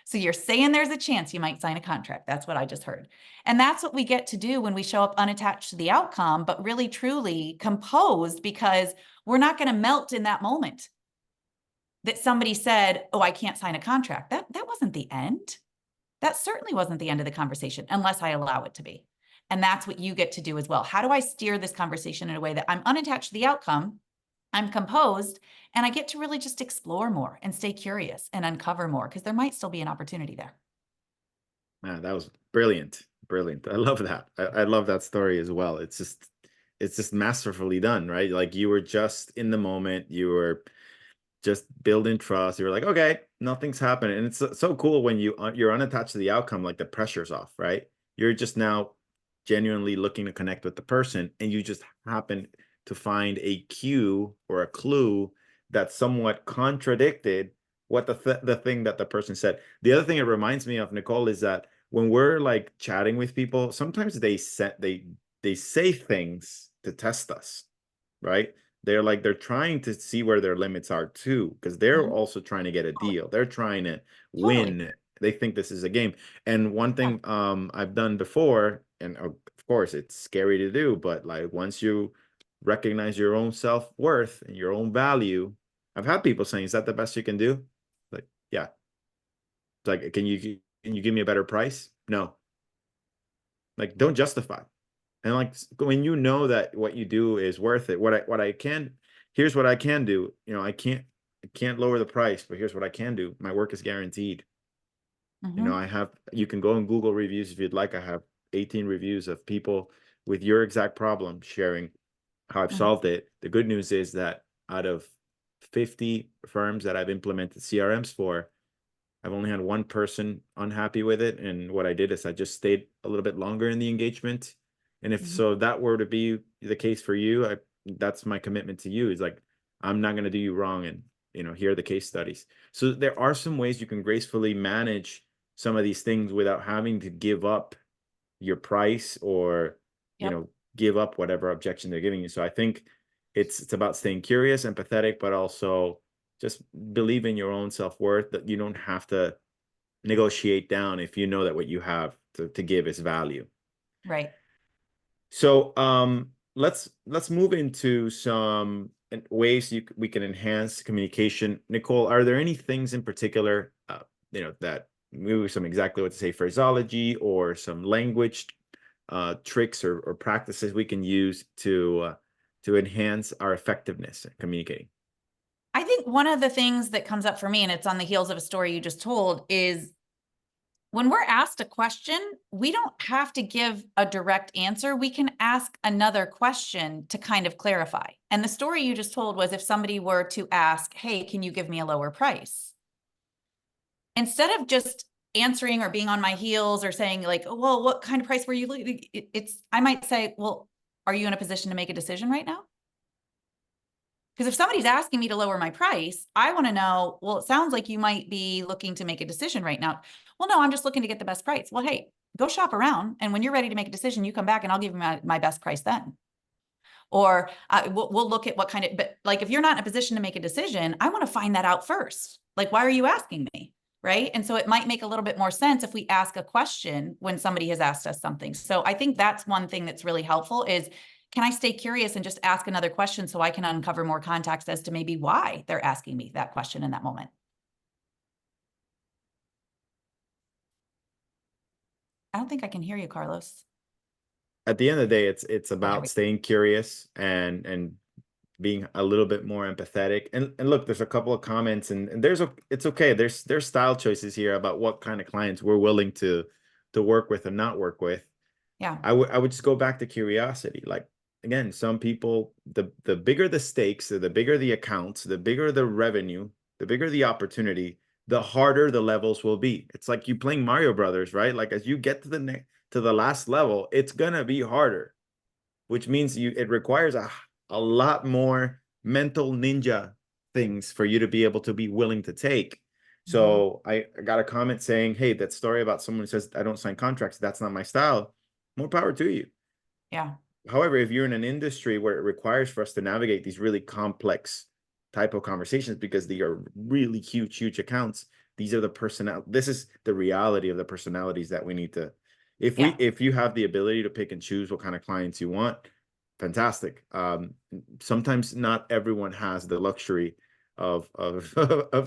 So you're saying there's a chance you might sign a contract. That's what I just heard. And that's what we get to do when we show up unattached to the outcome, but really, truly composed, because we're not going to melt in that moment that somebody said, oh, I can't sign a contract. That wasn't the end. That certainly wasn't the end of the conversation unless I allow it to be. And that's what you get to do as well. How do I steer this conversation in a way that I'm unattached to the outcome, I'm composed, and I get to really just explore more and stay curious and uncover more, because there might still be an opportunity there. Man, that was brilliant. Brilliant. I love that. I love that story as well. It's just masterfully done, right? Like you were just in the moment, you were just building trust. You were like, okay, nothing's happening. And it's so cool when you're unattached to the outcome, like the pressure's off, right? You're just now genuinely looking to connect with the person, and you just happen to find a cue or a clue that somewhat contradicted what the thing that the person said. The other thing it reminds me of, Nicole, is that when we're like chatting with people, sometimes they say things to test us, right? They're trying to see where their limits are too, because they're Mhm. also trying to get a deal. They're trying to Totally. win. They think this is a game. And one Yeah. thing I've done before, and of course it's scary to do, but like once you recognize your own self-worth and your own value, I've had people saying, "Is that the best you can do?" Like, yeah. It's like, can you give me a better price? No. Like, don't justify. And like when you know that what you do is worth it, what I can, here's what I can do. I can't lower the price, but here's what I can do. My work is guaranteed. Hmm. You can go on Google reviews if you'd like. I have 18 reviews of people with your exact problem sharing how I've Hmm. solved it. The good news is that out of 50 firms that I've implemented CRMs for, I've only had one person unhappy with it. And what I did is I just stayed a little bit longer in the engagement. And if Hmm. so that were to be the case for you, that's my commitment to you, is like, I'm not going to do you wrong. And, here are the case studies. So there are some ways you can gracefully manage some of these things without having to give up your price or, Yep. give up whatever objection they're giving you. So I think it's about staying curious, empathetic, but also just believe in your own self-worth, that you don't have to negotiate down if you know that what you have to give is value. Right. So let's move into some ways we can enhance communication. Nicole, are there any things in particular that maybe some exactly what to say phraseology or some language tricks or practices we can use to enhance our effectiveness in communicating? I think one of the things that comes up for me, and it's on the heels of a story you just told, is when we're asked a question, we don't have to give a direct answer. We can ask another question to kind of clarify. And the story you just told was if somebody were to ask, hey, can you give me a lower price? Instead of just answering or being on my heels or saying like, oh, well, what kind of price were you looking? I might say, well, are you in a position to make a decision right now? Because if somebody's asking me to lower my price, I want to know, well, it sounds like you might be looking to make a decision right now. Well, no, I'm just looking to get the best price. Well, hey, go shop around. And when you're ready to make a decision, you come back and I'll give you my best price then. Or we'll look at what kind of, but like if you're not in a position to make a decision, I want to find that out first. Like, why are you asking me? Right. And so it might make a little bit more sense if we ask a question when somebody has asked us something. So I think that's one thing that's really helpful is, can I stay curious and just ask another question so I can uncover more context as to maybe why they're asking me that question in that moment? I don't think I can hear you, Carlos. At the end of the day, it's Oh, there about we staying curious and being a little bit more empathetic. And look, there's a couple of comments, and it's okay. There's style choices here about what kind of clients we're willing to work with and not work with. Yeah. I would just go back to curiosity. Like, again, some people, the bigger the stakes, the bigger the accounts, the bigger the revenue, the bigger the opportunity, the harder the levels will be. It's like you playing Mario Brothers, right? Like as you get to the last level, it's gonna be harder, which means it requires a lot more mental ninja things for you to be able to be willing to take. Mhm. So I got a comment saying, hey, that story about someone who says I don't sign contracts, that's not my style. More power to you. Yeah. However, if you're in an industry where it requires for us to navigate these really complex type of conversations because they are really huge accounts, these are the this is the reality of the personalities that we need to, Yeah. if you have the ability to pick and choose what kind of clients you want, fantastic. Sometimes not everyone has the luxury of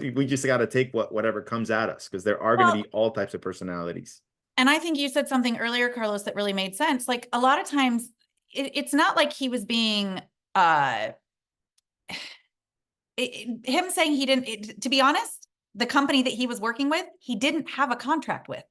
we just got to take whatever comes at us, because there are going to Well, be all types of personalities. and I think you said something earlier, Carlos, that really made sense. Like a lot of times it's not like he was being uh him saying he didn't, to be honest, the company that he was working with, he didn't have a contract with.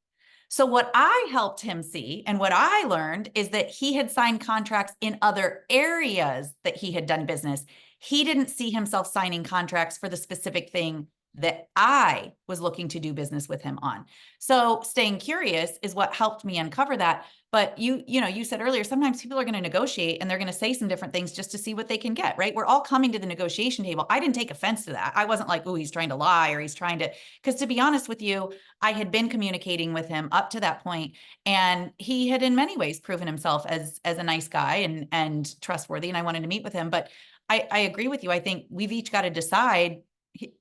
So what I helped him see and what I learned is that he had signed contracts in other areas that he had done business. He didn't see himself signing contracts for the specific thing that I was looking to do business with him on. So staying curious is what helped me uncover that. But you said earlier, sometimes people are going to negotiate and they're going to say some different things just to see what they can get, right? We're all coming to the negotiation table. I didn't take offense to that. I wasn't like, oh, he's trying to lie or he's trying to, because to be honest with you, I had been communicating with him up to that point, and he had in many ways proven himself as a nice guy and trustworthy, and I wanted to meet with him. But I agree with you. I think we've each got to decide.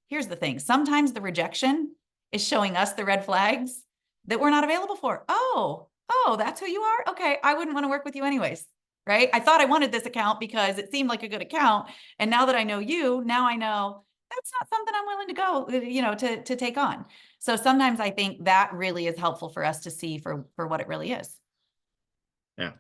Here's the thing. Sometimes the rejection is showing us the red flags that we're not available for. Oh, that's who you are? Okay, I wouldn't want to work with you anyways, right? I thought I wanted this account because it seemed like a good account. And now that I know you, now I know that's not something I'm willing to go, to take on. So sometimes I think that really is helpful for us to see for what it really is. Yeah,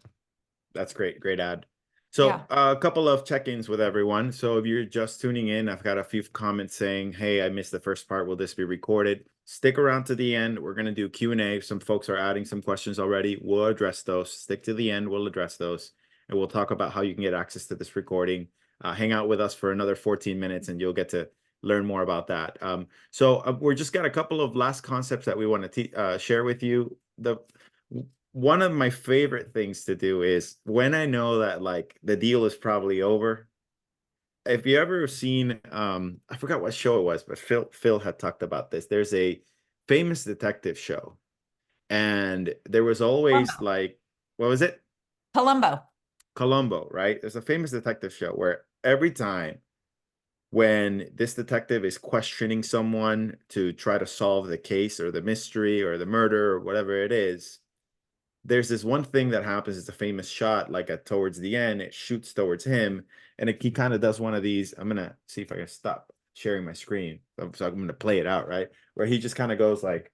that's great. Great ad. So Yeah. a couple of check-ins with everyone. So if you're just tuning in, I've got a few comments saying, hey, I missed the first part. Will this be recorded? Stick around to the end. We're going to do Q&A. Some folks are adding some questions already. We'll address those. Stick to the end. We'll address those. And we'll talk about how you can get access to this recording. Hang out with us for another 14 minutes and you'll get to learn more about that. We're just got a couple of last concepts that we want to share with you. One of my favorite things to do is when I know that like the deal is probably over. If you ever seen, I forgot what show it was, but Phil had talked about this. There's a famous detective show, and there was always like, what was it? Columbo. Right? There's a famous detective show where every time when this detective is questioning someone to try to solve the case or the mystery or the murder or whatever it is, there's this one thing that happens. It's a famous shot, like towards the end, it shoots towards him, and he kind of does one of these. I'm gonna see if I can stop sharing my screen. So I'm gonna play it out, right? Where he just kind of goes like,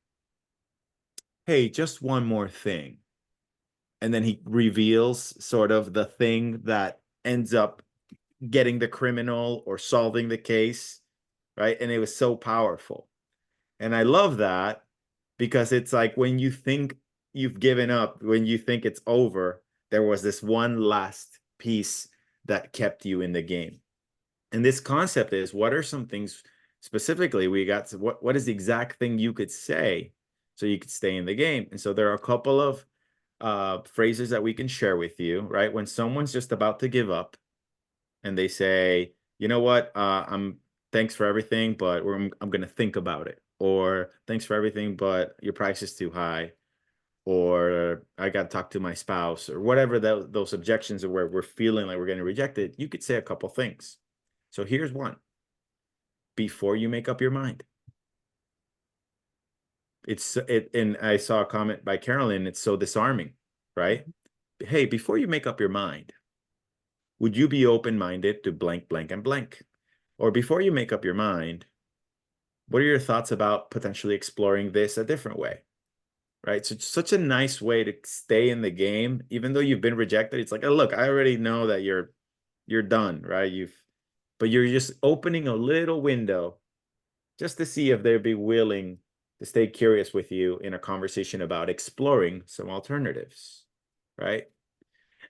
hey, just one more thing. And then he reveals sort of the thing that ends up getting the criminal or solving the case, right? And it was so powerful. And I love that because it's like when you think you've given up, when you think it's over, there was this one last piece that kept you in the game. And this concept is, what are some things specifically we got to, what is the exact thing you could say so you could stay in the game? And so there are a couple of phrases that we can share with you, right? When someone's just about to give up and they say, you know what, thanks for everything, but I'm going to think about it. Or thanks for everything, but your price is too high. Or I got to talk to my spouse, or whatever those objections are where we're feeling like we're getting rejected. You could say a couple things. So here's one. Before you make up your mind. And I saw a comment by Carolyn. It's so disarming, right? Hey, before you make up your mind, would you be open-minded to blank, blank, and blank? Or before you make up your mind, what are your thoughts about potentially exploring this a different way? Right? So it's such a nice way to stay in the game, even though you've been rejected. It's like, oh, look, I already know that you're done, right? But you're just opening a little window just to see if they'd be willing to stay curious with you in a conversation about exploring some alternatives, right?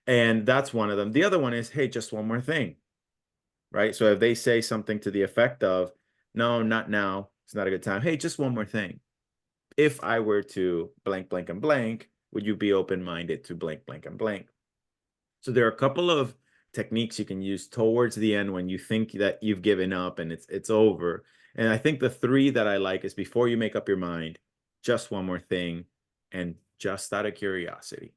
And that's one of them. The other one is, hey, just one more thing, right? So if they say something to the effect of, no, not now, it's not a good time. Hey, just one more thing. If I were to blank, blank, and blank, would you be open-minded to blank, blank, and blank? So there are a couple of techniques you can use towards the end when you think that you've given up and it's over. And I think the three that I like is before you make up your mind, just one more thing, and just out of curiosity.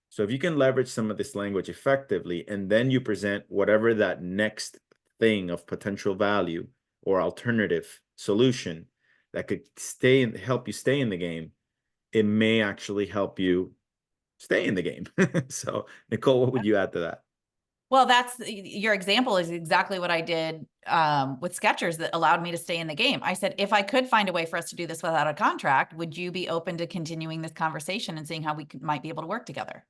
So if you can leverage some of this language effectively, and then you present whatever that next thing of potential value or alternative solution that could help you stay in the game, it may actually help you stay in the game. So Nicole, what would you add to that? Well, that's your example is exactly what I did with Skechers that allowed me to stay in the game. I said, if I could find a way for us to do this without a contract, would you be open to continuing this conversation and seeing how we might be able to work together?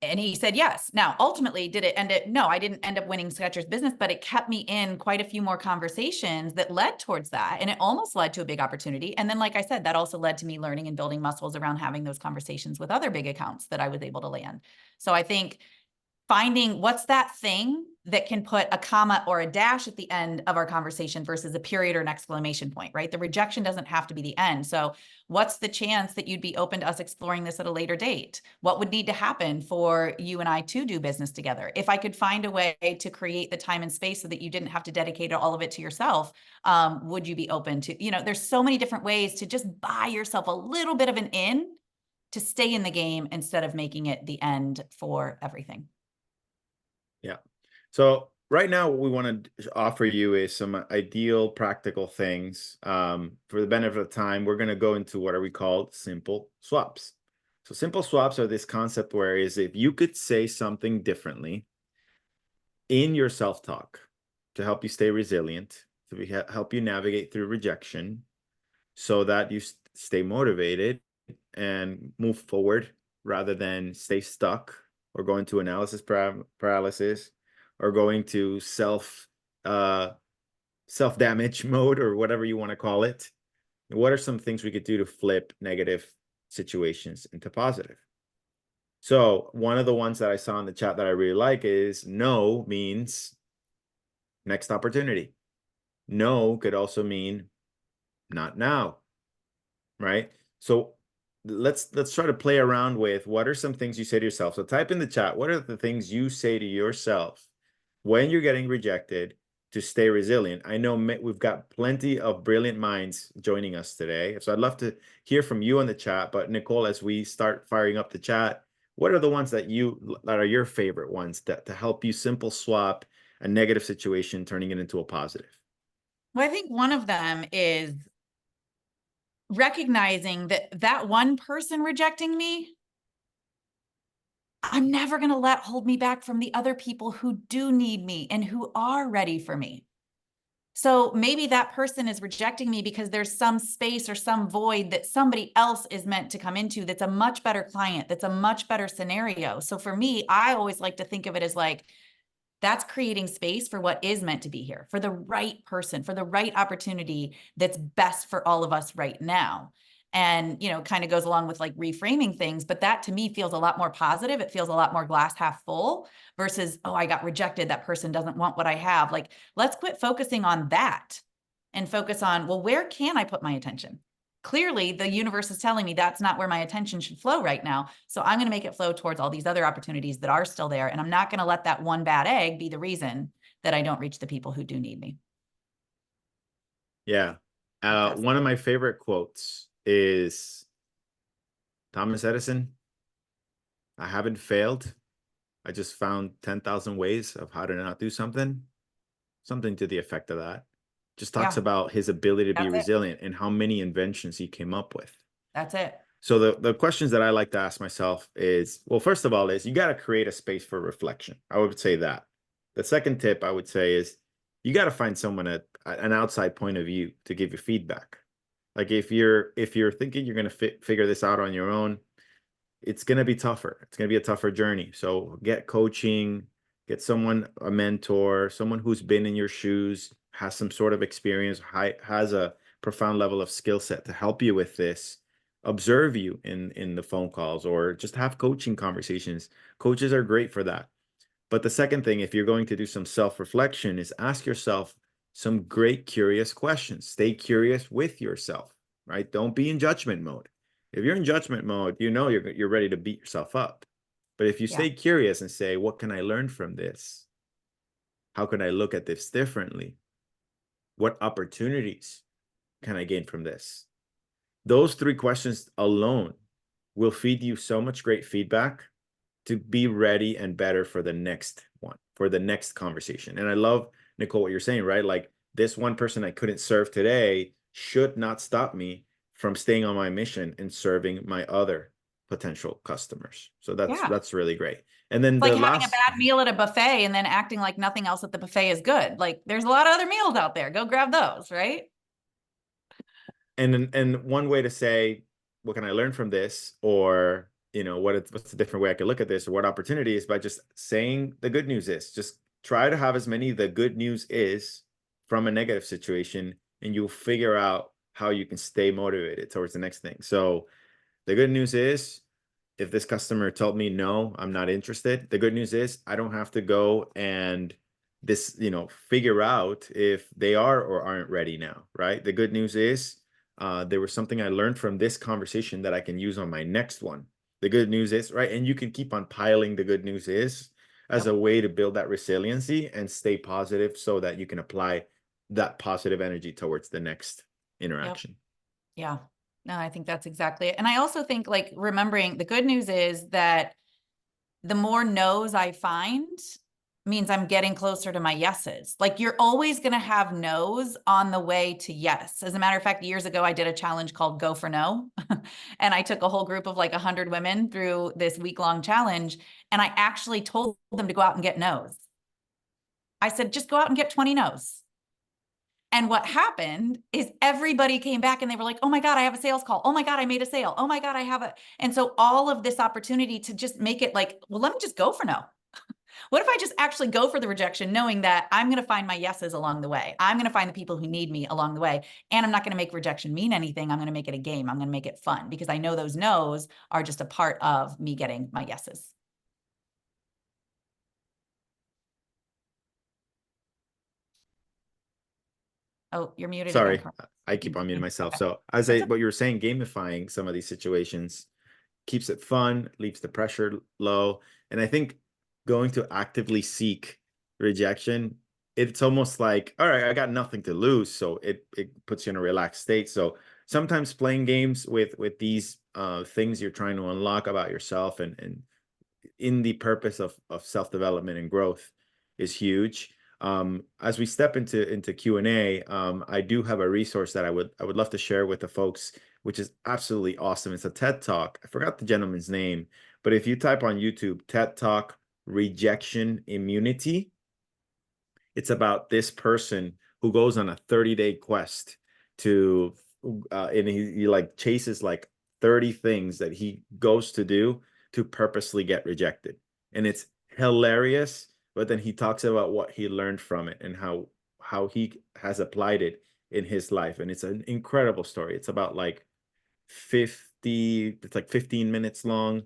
And he said yes. Now, ultimately, did it end it? No, I didn't end up winning Skechers business, but it kept me in quite a few more conversations that led towards that. And it almost led to a big opportunity. And then, like I said, that also led to me learning and building muscles around having those conversations with other big accounts that I was able to land. So I think finding what's that thing that can put a comma or a dash at the end of our conversation versus a period or an exclamation point, right? The rejection doesn't have to be the end. So what's the chance that you'd be open to us exploring this at a later date? What would need to happen for you and I to do business together? If I could find a way to create the time and space so that you didn't have to dedicate all of it to yourself, would you be open to, there's so many different ways to just buy yourself a little bit of an in to stay in the game instead of making it the end for everything. Yeah. So right now, what we want to offer you is some ideal practical things. For the benefit of time, we're going to go into what are we called simple swaps. So simple swaps are this concept where is if you could say something differently in your self-talk to help you stay resilient, to help you navigate through rejection so that you stay motivated and move forward rather than stay stuck or go into analysis paralysis or going to self-damage mode or whatever you want to call it. What are some things we could do to flip negative situations into positive? So one of the ones that I saw in the chat that I really like is no means next opportunity. No could also mean not now, right? So let's try to play around with what are some things you say to yourself. So type in the chat, what are the things you say to yourself when you're getting rejected to stay resilient? I know we've got plenty of brilliant minds joining us today. So I'd love to hear from you in the chat. But Nicole, as we start firing up the chat, what are the ones that are your favorite ones to help you simple swap a negative situation, turning it into a positive? Well, I think one of them is recognizing that one person rejecting me, I'm never going to let hold me back from the other people who do need me and who are ready for me. So maybe that person is rejecting me because there's some space or some void that somebody else is meant to come into that's a much better client, that's a much better scenario. So for me, I always like to think of it as like, that's creating space for what is meant to be here, for the right person, for the right opportunity that's best for all of us right now. And, kind of goes along with like reframing things, but that to me feels a lot more positive. It feels a lot more glass half full versus, oh, I got rejected. That person doesn't want what I have. Like, let's quit focusing on that and focus on, well, where can I put my attention? Clearly, the universe is telling me that's not where my attention should flow right now. So I'm going to make it flow towards all these other opportunities that are still there. And I'm not going to let that one bad egg be the reason that I don't reach the people who do need me. Yeah. One of my favorite quotes is Thomas Edison. I haven't failed. I just found 10,000 ways of how to not do something. Something to the effect of that. Just talks about his ability to be resilient and how many inventions he came up with. That's it. So the questions that I like to ask myself is, well, first of all, is you got to create a space for reflection. I would say that. The second tip I would say is you got to find someone an outside point of view to give you feedback. Like if you're thinking you're going to figure this out on your own, it's going to be tougher. It's going to be a tougher journey. So get coaching, get someone, a mentor, someone who's been in your shoes, has some sort of experience, has a profound level of skill set to help you with this, observe you in the phone calls, or just have coaching conversations. Coaches are great for that. But the second thing, if you're going to do some self-reflection, is ask yourself some great curious questions. Stay curious with yourself, right? Don't be in judgment mode. If you're in judgment mode, you're ready to beat yourself up. But if you stay curious and say, what can I learn from this? How can I look at this differently? What opportunities can I gain from this? Those three questions alone will feed you so much great feedback to be ready and better for the next one, for the next conversation. And I love, Nicole, what you're saying, right? Like this one person I couldn't serve today should not stop me from staying on my mission and serving my other potential customers. So that's really great. And then like having a bad meal at a buffet and then acting like nothing else at the buffet is good. Like there's a lot of other meals out there. Go grab those, right? And one way to say, what can I learn from this? Or, what's a different way I could look at this, or what opportunity is, by just saying the good news is. Just try to have as many the good news is from a negative situation, and you'll figure out how you can stay motivated towards the next thing. So the good news is, if this customer told me, no, I'm not interested, the good news is I don't have to go and this, figure out if they are or aren't ready now, right? The good news is there was something I learned from this conversation that I can use on my next one. The good news is, right? And you can keep on piling the good news is as Yep. a way to build that resiliency and stay positive so that you can apply that positive energy towards the next Yep. interaction. Yeah. No, I think that's exactly it. And I also think like remembering the good news is that the more no's I find means I'm getting closer to my yeses. Like you're always going to have no's on the way to yes. As a matter of fact, years ago, I did a challenge called Go for No. And I took a whole group of like 100 women through this week-long challenge. And I actually told them to go out and get no's. I said, just go out and get 20 no's. And what happened is everybody came back and they were like, oh my God, I have a sales call. Oh my God, I made a sale. Oh my God, I have a. And so all of this opportunity to just make it like, well, let me just go for no. What if I just actually go for the rejection, knowing that I'm going to find my yeses along the way? I'm going to find the people who need me along the way. And I'm not going to make rejection mean anything. I'm going to make it a game. I'm going to make it fun because I know those no's are just a part of me getting my yeses. Oh, you're muted again, Sorry, Carl. I keep on muting myself. So as That's what you were saying, gamifying some of these situations keeps it fun, leaves the pressure low. And I think going to actively seek rejection, it's almost like, all right, I got nothing to lose. So it puts you in a relaxed state. So sometimes playing games with these things you're trying to unlock about yourself and in the purpose of self-development and growth is huge. As we step into Q&A, I do have a resource that I would love to share with the folks, which is absolutely awesome. It's a TED Talk. I forgot the gentleman's name, but if you type on YouTube, TED Talk Rejection Immunity, it's about this person who goes on a 30-day quest to, and he like chases like 30 things that he goes to do to purposely get rejected. And it's hilarious, but then he talks about what he learned from it and how he has applied it in his life. And it's an incredible story. It's about like 15 minutes long.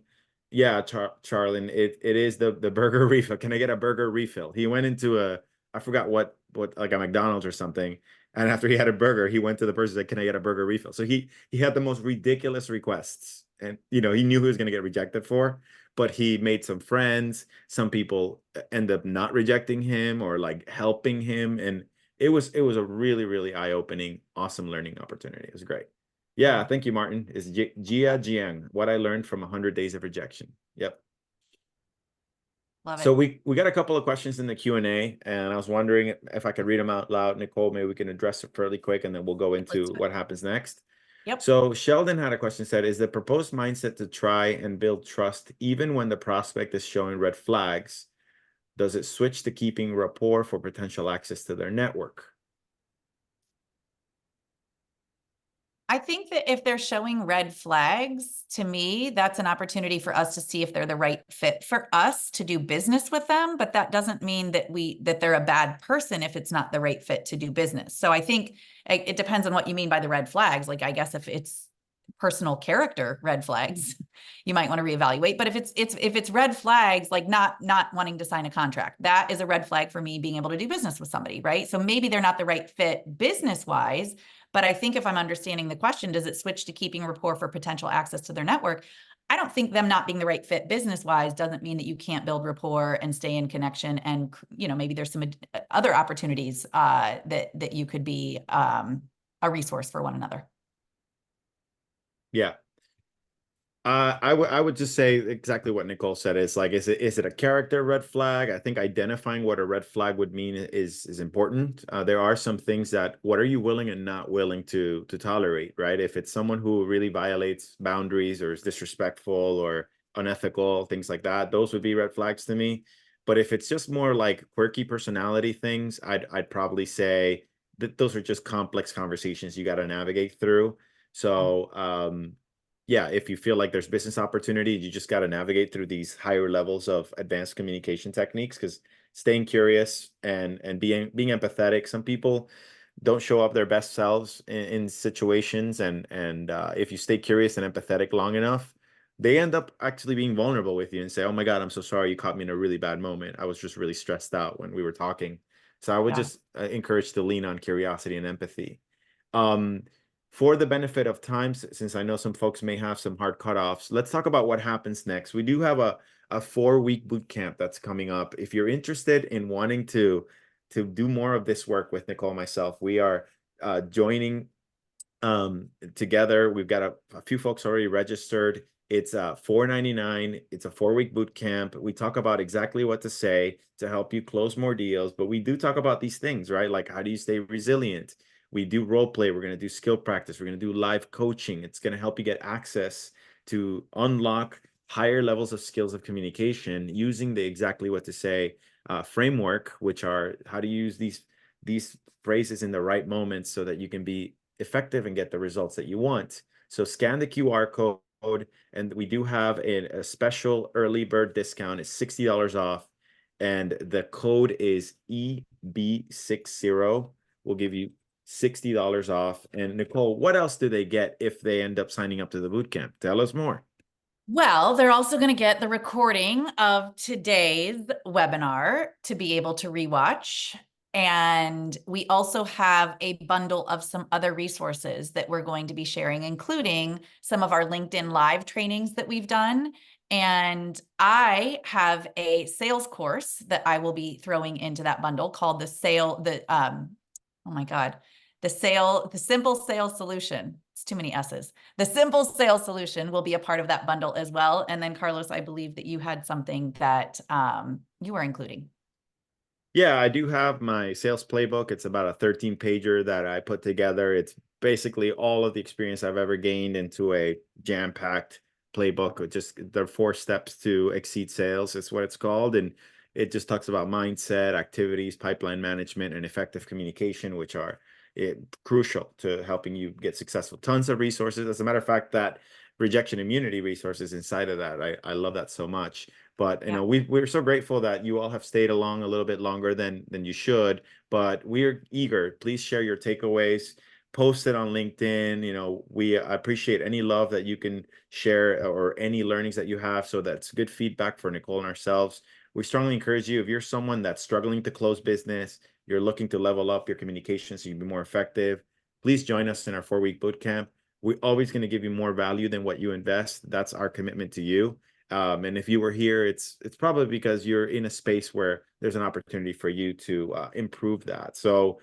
Yeah, Charlene, it is the burger refill. Can I get a burger refill? He went into I forgot what like a McDonald's or something. And after he had a burger, he went to the person and said, "Can I get a burger refill?" So he had the most ridiculous requests. And he knew he was going to get rejected for, but he made some friends. Some people end up not rejecting him or like helping him. And it was a really, really eye-opening, awesome learning opportunity. It was great. Yeah, thank you, Martin. It's Jia Jiang, what I learned from 100 Days of Rejection. Yep. Love So it. we got a couple of questions in the Q&A, and I was wondering if I could read them out loud. Nicole, maybe we can address it fairly quick, and then we'll go into what happens next. Yep. So Sheldon had a question, said, is the proposed mindset to try and build trust even when the prospect is showing red flags? Does it switch to keeping rapport for potential access to their network? I think that if they're showing red flags, to me, that's an opportunity for us to see if they're the right fit for us to do business with them. But that doesn't mean that they're a bad person if it's not the right fit to do business. So I think it depends on what you mean by the red flags. Like, I guess if it's personal character red flags, you might want to reevaluate. But if it's red flags, like not wanting to sign a contract, that is a red flag for me being able to do business with somebody, right? So maybe they're not the right fit business wise. But I think if I'm understanding the question, does it switch to keeping rapport for potential access to their network? I don't think them not being the right fit business-wise doesn't mean that you can't build rapport and stay in connection. And, maybe there's some other opportunities that you could be a resource for one another. Yeah. I would just say exactly what Nicole said. Is like, is it a character red flag? I think identifying what a red flag would mean is important. There are some things that, what are you willing and not willing to tolerate, right? If it's someone who really violates boundaries or is disrespectful or unethical, things like that, those would be red flags to me. But if it's just more like quirky personality things, I'd probably say that those are just complex conversations you got to navigate through. So yeah, if you feel like there's business opportunity, you just got to navigate through these higher levels of advanced communication techniques, because staying curious and being empathetic. Some people don't show up their best selves in situations, and if you stay curious and empathetic long enough, they end up actually being vulnerable with you and say, oh my God, I'm so sorry. You caught me in a really bad moment. I was just really stressed out when we were talking. So I would Yeah. just encourage to lean on curiosity and empathy. Um, for the benefit of time, since I know some folks may have some hard cutoffs, let's talk about what happens next. We do have a 4-week boot camp that's coming up. If you're interested in wanting to do more of this work with Nicole and myself, we are joining together. We've got a few folks already registered. It's $4.99. It's a 4-week boot camp. We talk about exactly what to say to help you close more deals, but we do talk about these things, right? Like, how do you stay resilient? We do role play. We're going to do skill practice. We're going to do live coaching. It's going to help you get access to unlock higher levels of skills of communication using the exactly what to say framework, which are how to use these phrases in the right moments so that you can be effective and get the results that you want. So scan the QR code, and we do have a special early bird discount. It's $60 off, and the code is EB60. We'll give you $60 off. And Nicole, what else do they get if they end up signing up to the bootcamp? Tell us more. Well, they're also going to get the recording of today's webinar to be able to rewatch. And we also have a bundle of some other resources that we're going to be sharing, including some of our LinkedIn Live trainings that we've done. And I have a sales course that I will be throwing into that bundle called oh my God, the simple sales solution. It's too many S's. The simple sales solution will be a part of that bundle as well. And then Carlos, I believe that you had something that you were including. Yeah, I do have my sales playbook. It's about a 13 pager that I put together. It's basically all of the experience I've ever gained into a jam-packed playbook. Just the 4 steps to exceed sales is what it's called. And it just talks about mindset, activities, pipeline management, and effective communication, which are crucial to helping you get successful. Tons of resources. As a matter of fact, that rejection immunity resources inside of that, I love that so much. But you know, we're so grateful that you all have stayed along a little bit longer than you should. But we're eager. Please share your takeaways. Post it on LinkedIn. You know, we appreciate any love that you can share or any learnings that you have. So that's good feedback for Nicole and ourselves. We strongly encourage you, if you're someone that's struggling to close business, you're looking to level up your communication so you can be more effective, please join us in our 4-week boot camp. We're always going to give you more value than what you invest. That's our commitment to you. And if you were here, it's probably because you're in a space where there's an opportunity for you to improve that. So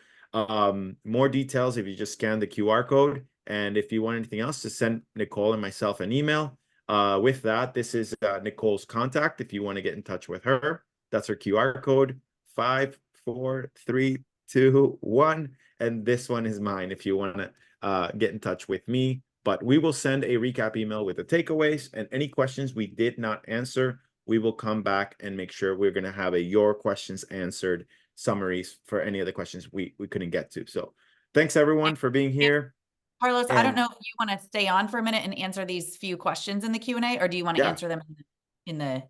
more details if you just scan the QR code. And if you want anything else, just send Nicole and myself an email. With that, this is Nicole's contact. If you want to get in touch with her, that's her QR code, 5, 4, 3, 2, 1. And this one is mine if you want to get in touch with me. But we will send a recap email with the takeaways and any questions we did not answer. We will come back and make sure we're going to have your questions answered summaries for any of the questions we couldn't get to. So thanks everyone for being here. Carlos, I don't And know if you want to stay on for a minute and answer these few questions in the Q&A, or do you want to yeah, answer them in the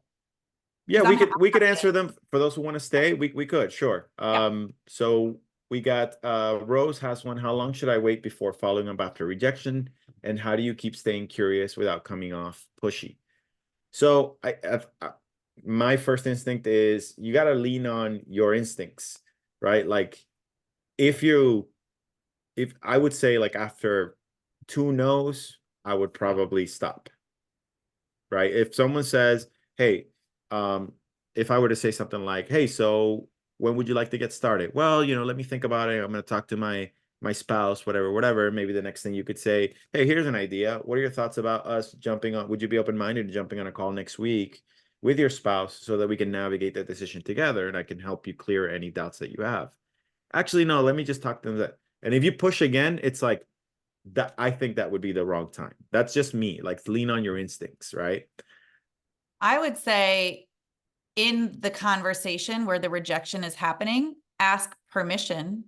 yeah, I'm we could happy answer them for those who want to stay. We could, sure. yeah. So we got Rose has one. How long should I wait before following up after rejection? And how do you keep staying curious without coming off pushy? So my first instinct is you got to lean on your instincts, right? Like if I would say like after 2 no's, I would probably stop, right? If someone says, hey, if I were to say something like, hey, so when would you like to get started? Well, you know, let me think about it. I'm going to talk to my spouse, whatever. Maybe the next thing you could say, hey, here's an idea. What are your thoughts about us jumping on? Would you be open-minded to jumping on a call next week with your spouse so that we can navigate that decision together and I can help you clear any doubts that you have? Actually, no, let me just talk to them that. And if you push again, it's like that. I think that would be the wrong time. That's just me. Like lean on your instincts, right? I would say in the conversation where the rejection is happening, ask permission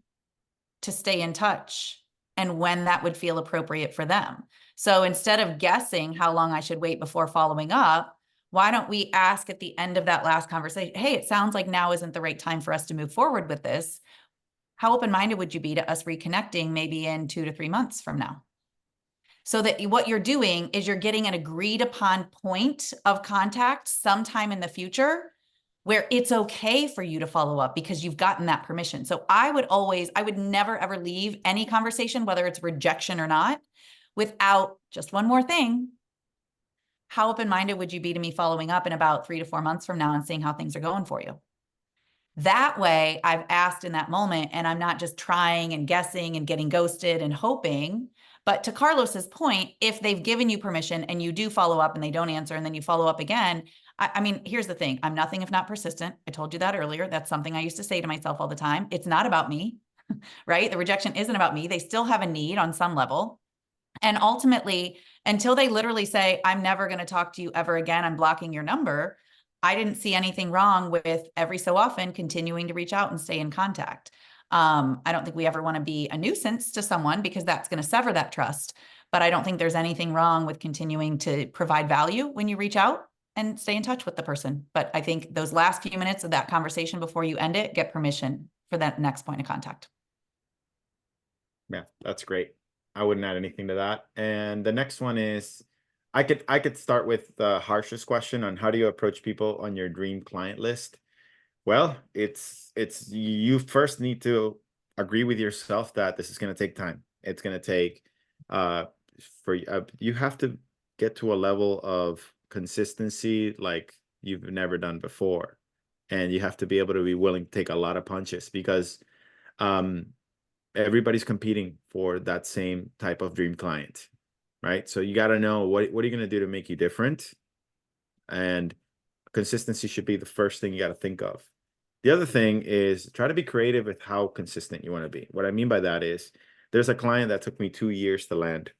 to stay in touch and when that would feel appropriate for them. So instead of guessing how long I should wait before following up, why don't we ask at the end of that last conversation, hey, it sounds like now isn't the right time for us to move forward with this. How open-minded would you be to us reconnecting maybe in 2 to 3 months from now? So that what you're doing is you're getting an agreed upon point of contact sometime in the future where it's okay for you to follow up because you've gotten that permission. So I would never ever leave any conversation, whether it's rejection or not, without just one more thing. How open-minded would you be to me following up in about 3 to 4 months from now and seeing how things are going for you? That way I've asked in that moment, and I'm not just trying and guessing and getting ghosted and hoping. But to Carlos's point, if they've given you permission and you do follow up and they don't answer and then you follow up again, I mean, here's the thing. I'm nothing if not persistent. I told you that earlier. That's something I used to say to myself all the time. It's not about me, right? The rejection isn't about me. They still have a need on some level. And ultimately, until they literally say, I'm never going to talk to you ever again, I'm blocking your number, I didn't see anything wrong with every so often continuing to reach out and stay in contact. I don't think we ever want to be a nuisance to someone because that's going to sever that trust. But I don't think there's anything wrong with continuing to provide value when you reach out and stay in touch with the person. But I think those last few minutes of that conversation before you end it, get permission for that next point of contact. Yeah, that's great. I wouldn't add anything to that. And the next one is, I could start with the harshest question on how do you approach people on your dream client list? Well, it's you first need to agree with yourself that this is going to take time. It's going to take you have to get to a level of consistency like you've never done before, and you have to be able to be willing to take a lot of punches because everybody's competing for that same type of dream client, right? So you got to know what are you going to do to make you different, and consistency should be the first thing you got to think of. The other thing is try to be creative with how consistent you want to be. What I mean by that is there's a client that took me 2 years to land,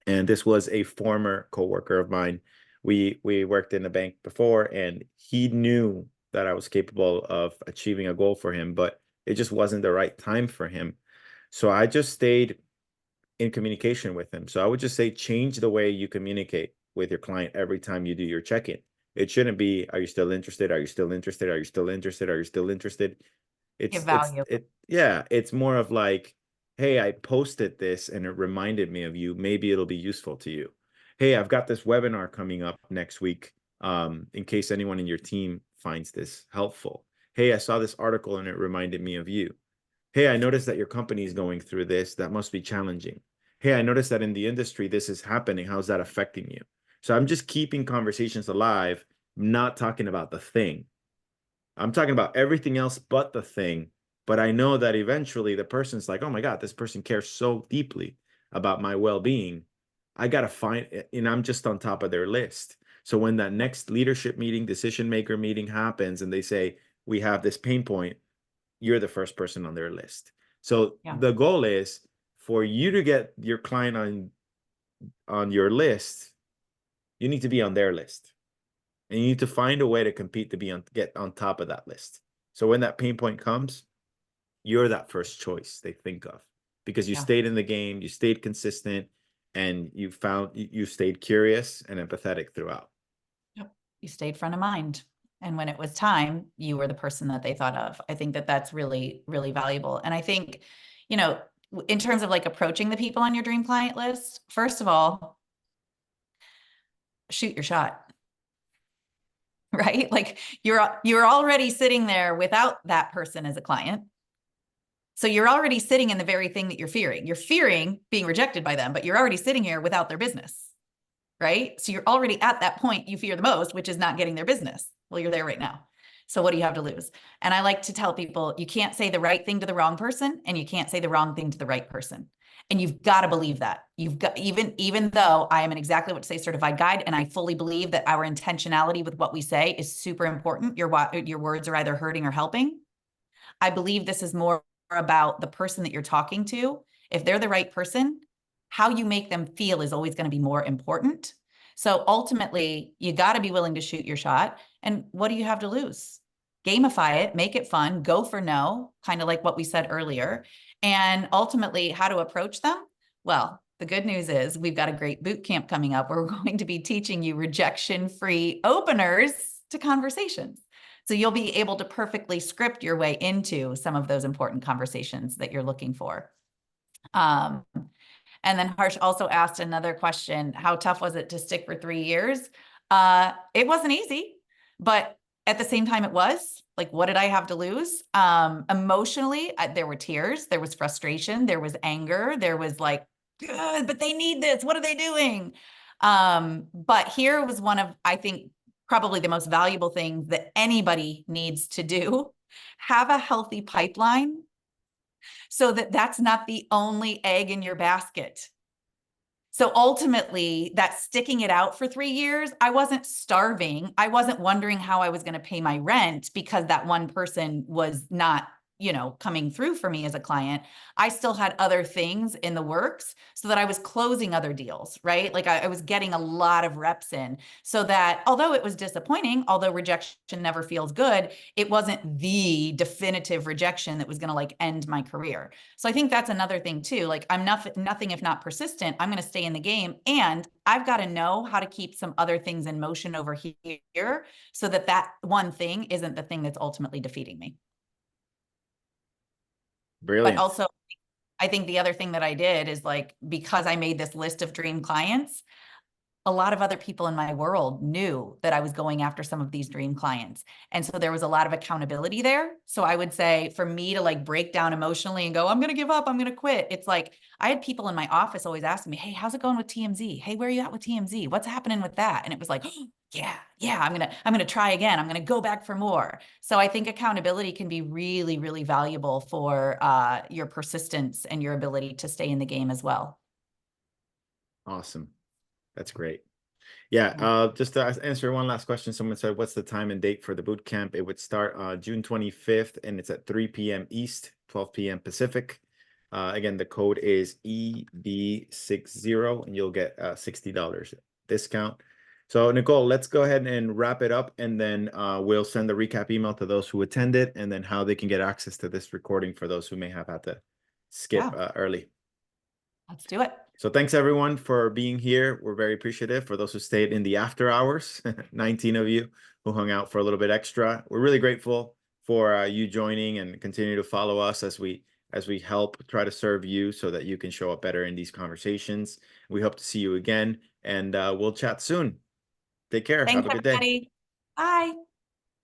and this was a former coworker of mine. We worked in a bank before, and he knew that I was capable of achieving a goal for him, but it just wasn't the right time for him. So I just stayed in communication with him. So I would just say, change the way you communicate with your client every time you do your check-in. It shouldn't be, are you still interested? Are you still interested? Are you still interested? Are you still interested? Give value. Yeah, it's more of like, hey, I posted this and it reminded me of you. Maybe it'll be useful to you. Hey, I've got this webinar coming up next week, in case anyone in your team finds this helpful. Hey, I saw this article and it reminded me of you. Hey, I noticed that your company is going through this. That must be challenging. Hey, I noticed that in the industry, this is happening. How's that affecting you? So I'm just keeping conversations alive, not talking about the thing. I'm talking about everything else but the thing. But I know that eventually the person's like, oh my God, this person cares so deeply about my well-being. I got to find it, and I'm just on top of their list. So when that next leadership meeting, decision maker meeting happens and they say, we have this pain point, you're the first person on their list. So the goal is for you to get your client on your list, you need to be on their list. And you need to find a way to compete to get on top of that list. So when that pain point comes, you're that first choice they think of because you stayed in the game, you stayed consistent, and you stayed curious and empathetic throughout. Yep. You stayed front of mind. And when it was time, you were the person that they thought of. I think that that's really, really valuable. And I think, in terms of like approaching the people on your dream client list, first of all, shoot your shot. Right? Like you're already sitting there without that person as a client. So you're already sitting in the very thing that you're fearing. You're fearing being rejected by them, but you're already sitting here without their business. Right? So you're already at that point you fear the most, which is not getting their business. Well, you're there right now. So what do you have to lose? And I like to tell people, you can't say the right thing to the wrong person, and you can't say the wrong thing to the right person. And you've got to believe that. You've got, even though I am an exactly what to say certified guide, and I fully believe that our intentionality with what we say is super important. Your words are either hurting or helping. I believe this is more about the person that you're talking to. If they're the right person, how you make them feel is always going to be more important. So ultimately, you got to be willing to shoot your shot. And what do you have to lose? Gamify it, make it fun, go for no, kind of like what we said earlier. And ultimately, how to approach them? Well, the good news is we've got a great boot camp coming up where we're going to be teaching you rejection-free openers to conversations. So you'll be able to perfectly script your way into some of those important conversations that you're looking for. And then Harsh also asked another question. How tough was it to stick for 3 years? It wasn't easy, but at the same time it was. Like, what did I have to lose? Emotionally, there were tears, there was frustration, there was anger, there was like, good, but they need this. What are they doing? But here was one of, I think, probably the most valuable things that anybody needs to do. Have a healthy pipeline so that that's not the only egg in your basket. So ultimately, that sticking it out for 3 years, I wasn't starving. I wasn't wondering how I was going to pay my rent because that one person was not, coming through for me as a client. I still had other things in the works so that I was closing other deals, right? Like I was getting a lot of reps in so that although it was disappointing, although rejection never feels good, it wasn't the definitive rejection that was going to like end my career. So I think that's another thing too. Like I'm nothing if not persistent. I'm going to stay in the game, and I've got to know how to keep some other things in motion over here so that that one thing isn't the thing that's ultimately defeating me. But Brilliant. also, I think the other thing that I did is like, because I made this list of dream clients, a lot of other people in my world knew that I was going after some of these dream clients. And so there was a lot of accountability there. So I would say for me to like break down emotionally and go, I'm going to give up, I'm going to quit. It's like, I had people in my office always asking me, hey, how's it going with TMZ? Hey, where are you at with TMZ? What's happening with that? And it was like, oh, yeah, I'm going to try again. I'm going to go back for more. So I think accountability can be really, really valuable for your persistence and your ability to stay in the game as well. Awesome. That's great. Yeah, Yeah. just to answer one last question. Someone said, what's the time and date for the boot camp? It would start June 25th, and it's at 3 p.m. East, 12 p.m. Pacific. Again, the code is EB60, and you'll get $60 discount. So, Nicole, let's go ahead and wrap it up, and then we'll send the recap email to those who attended, and then how they can get access to this recording for those who may have had to skip Yeah, early. let's do it. So thanks everyone for being here. We're very appreciative for those who stayed in the after hours, 19 of you who hung out for a little bit extra. We're really grateful for you joining and continue to follow us as we help try to serve you so that you can show up better in these conversations. We hope to see you again, and we'll chat soon. Take care. Have Thanks, a good day. everybody. Bye.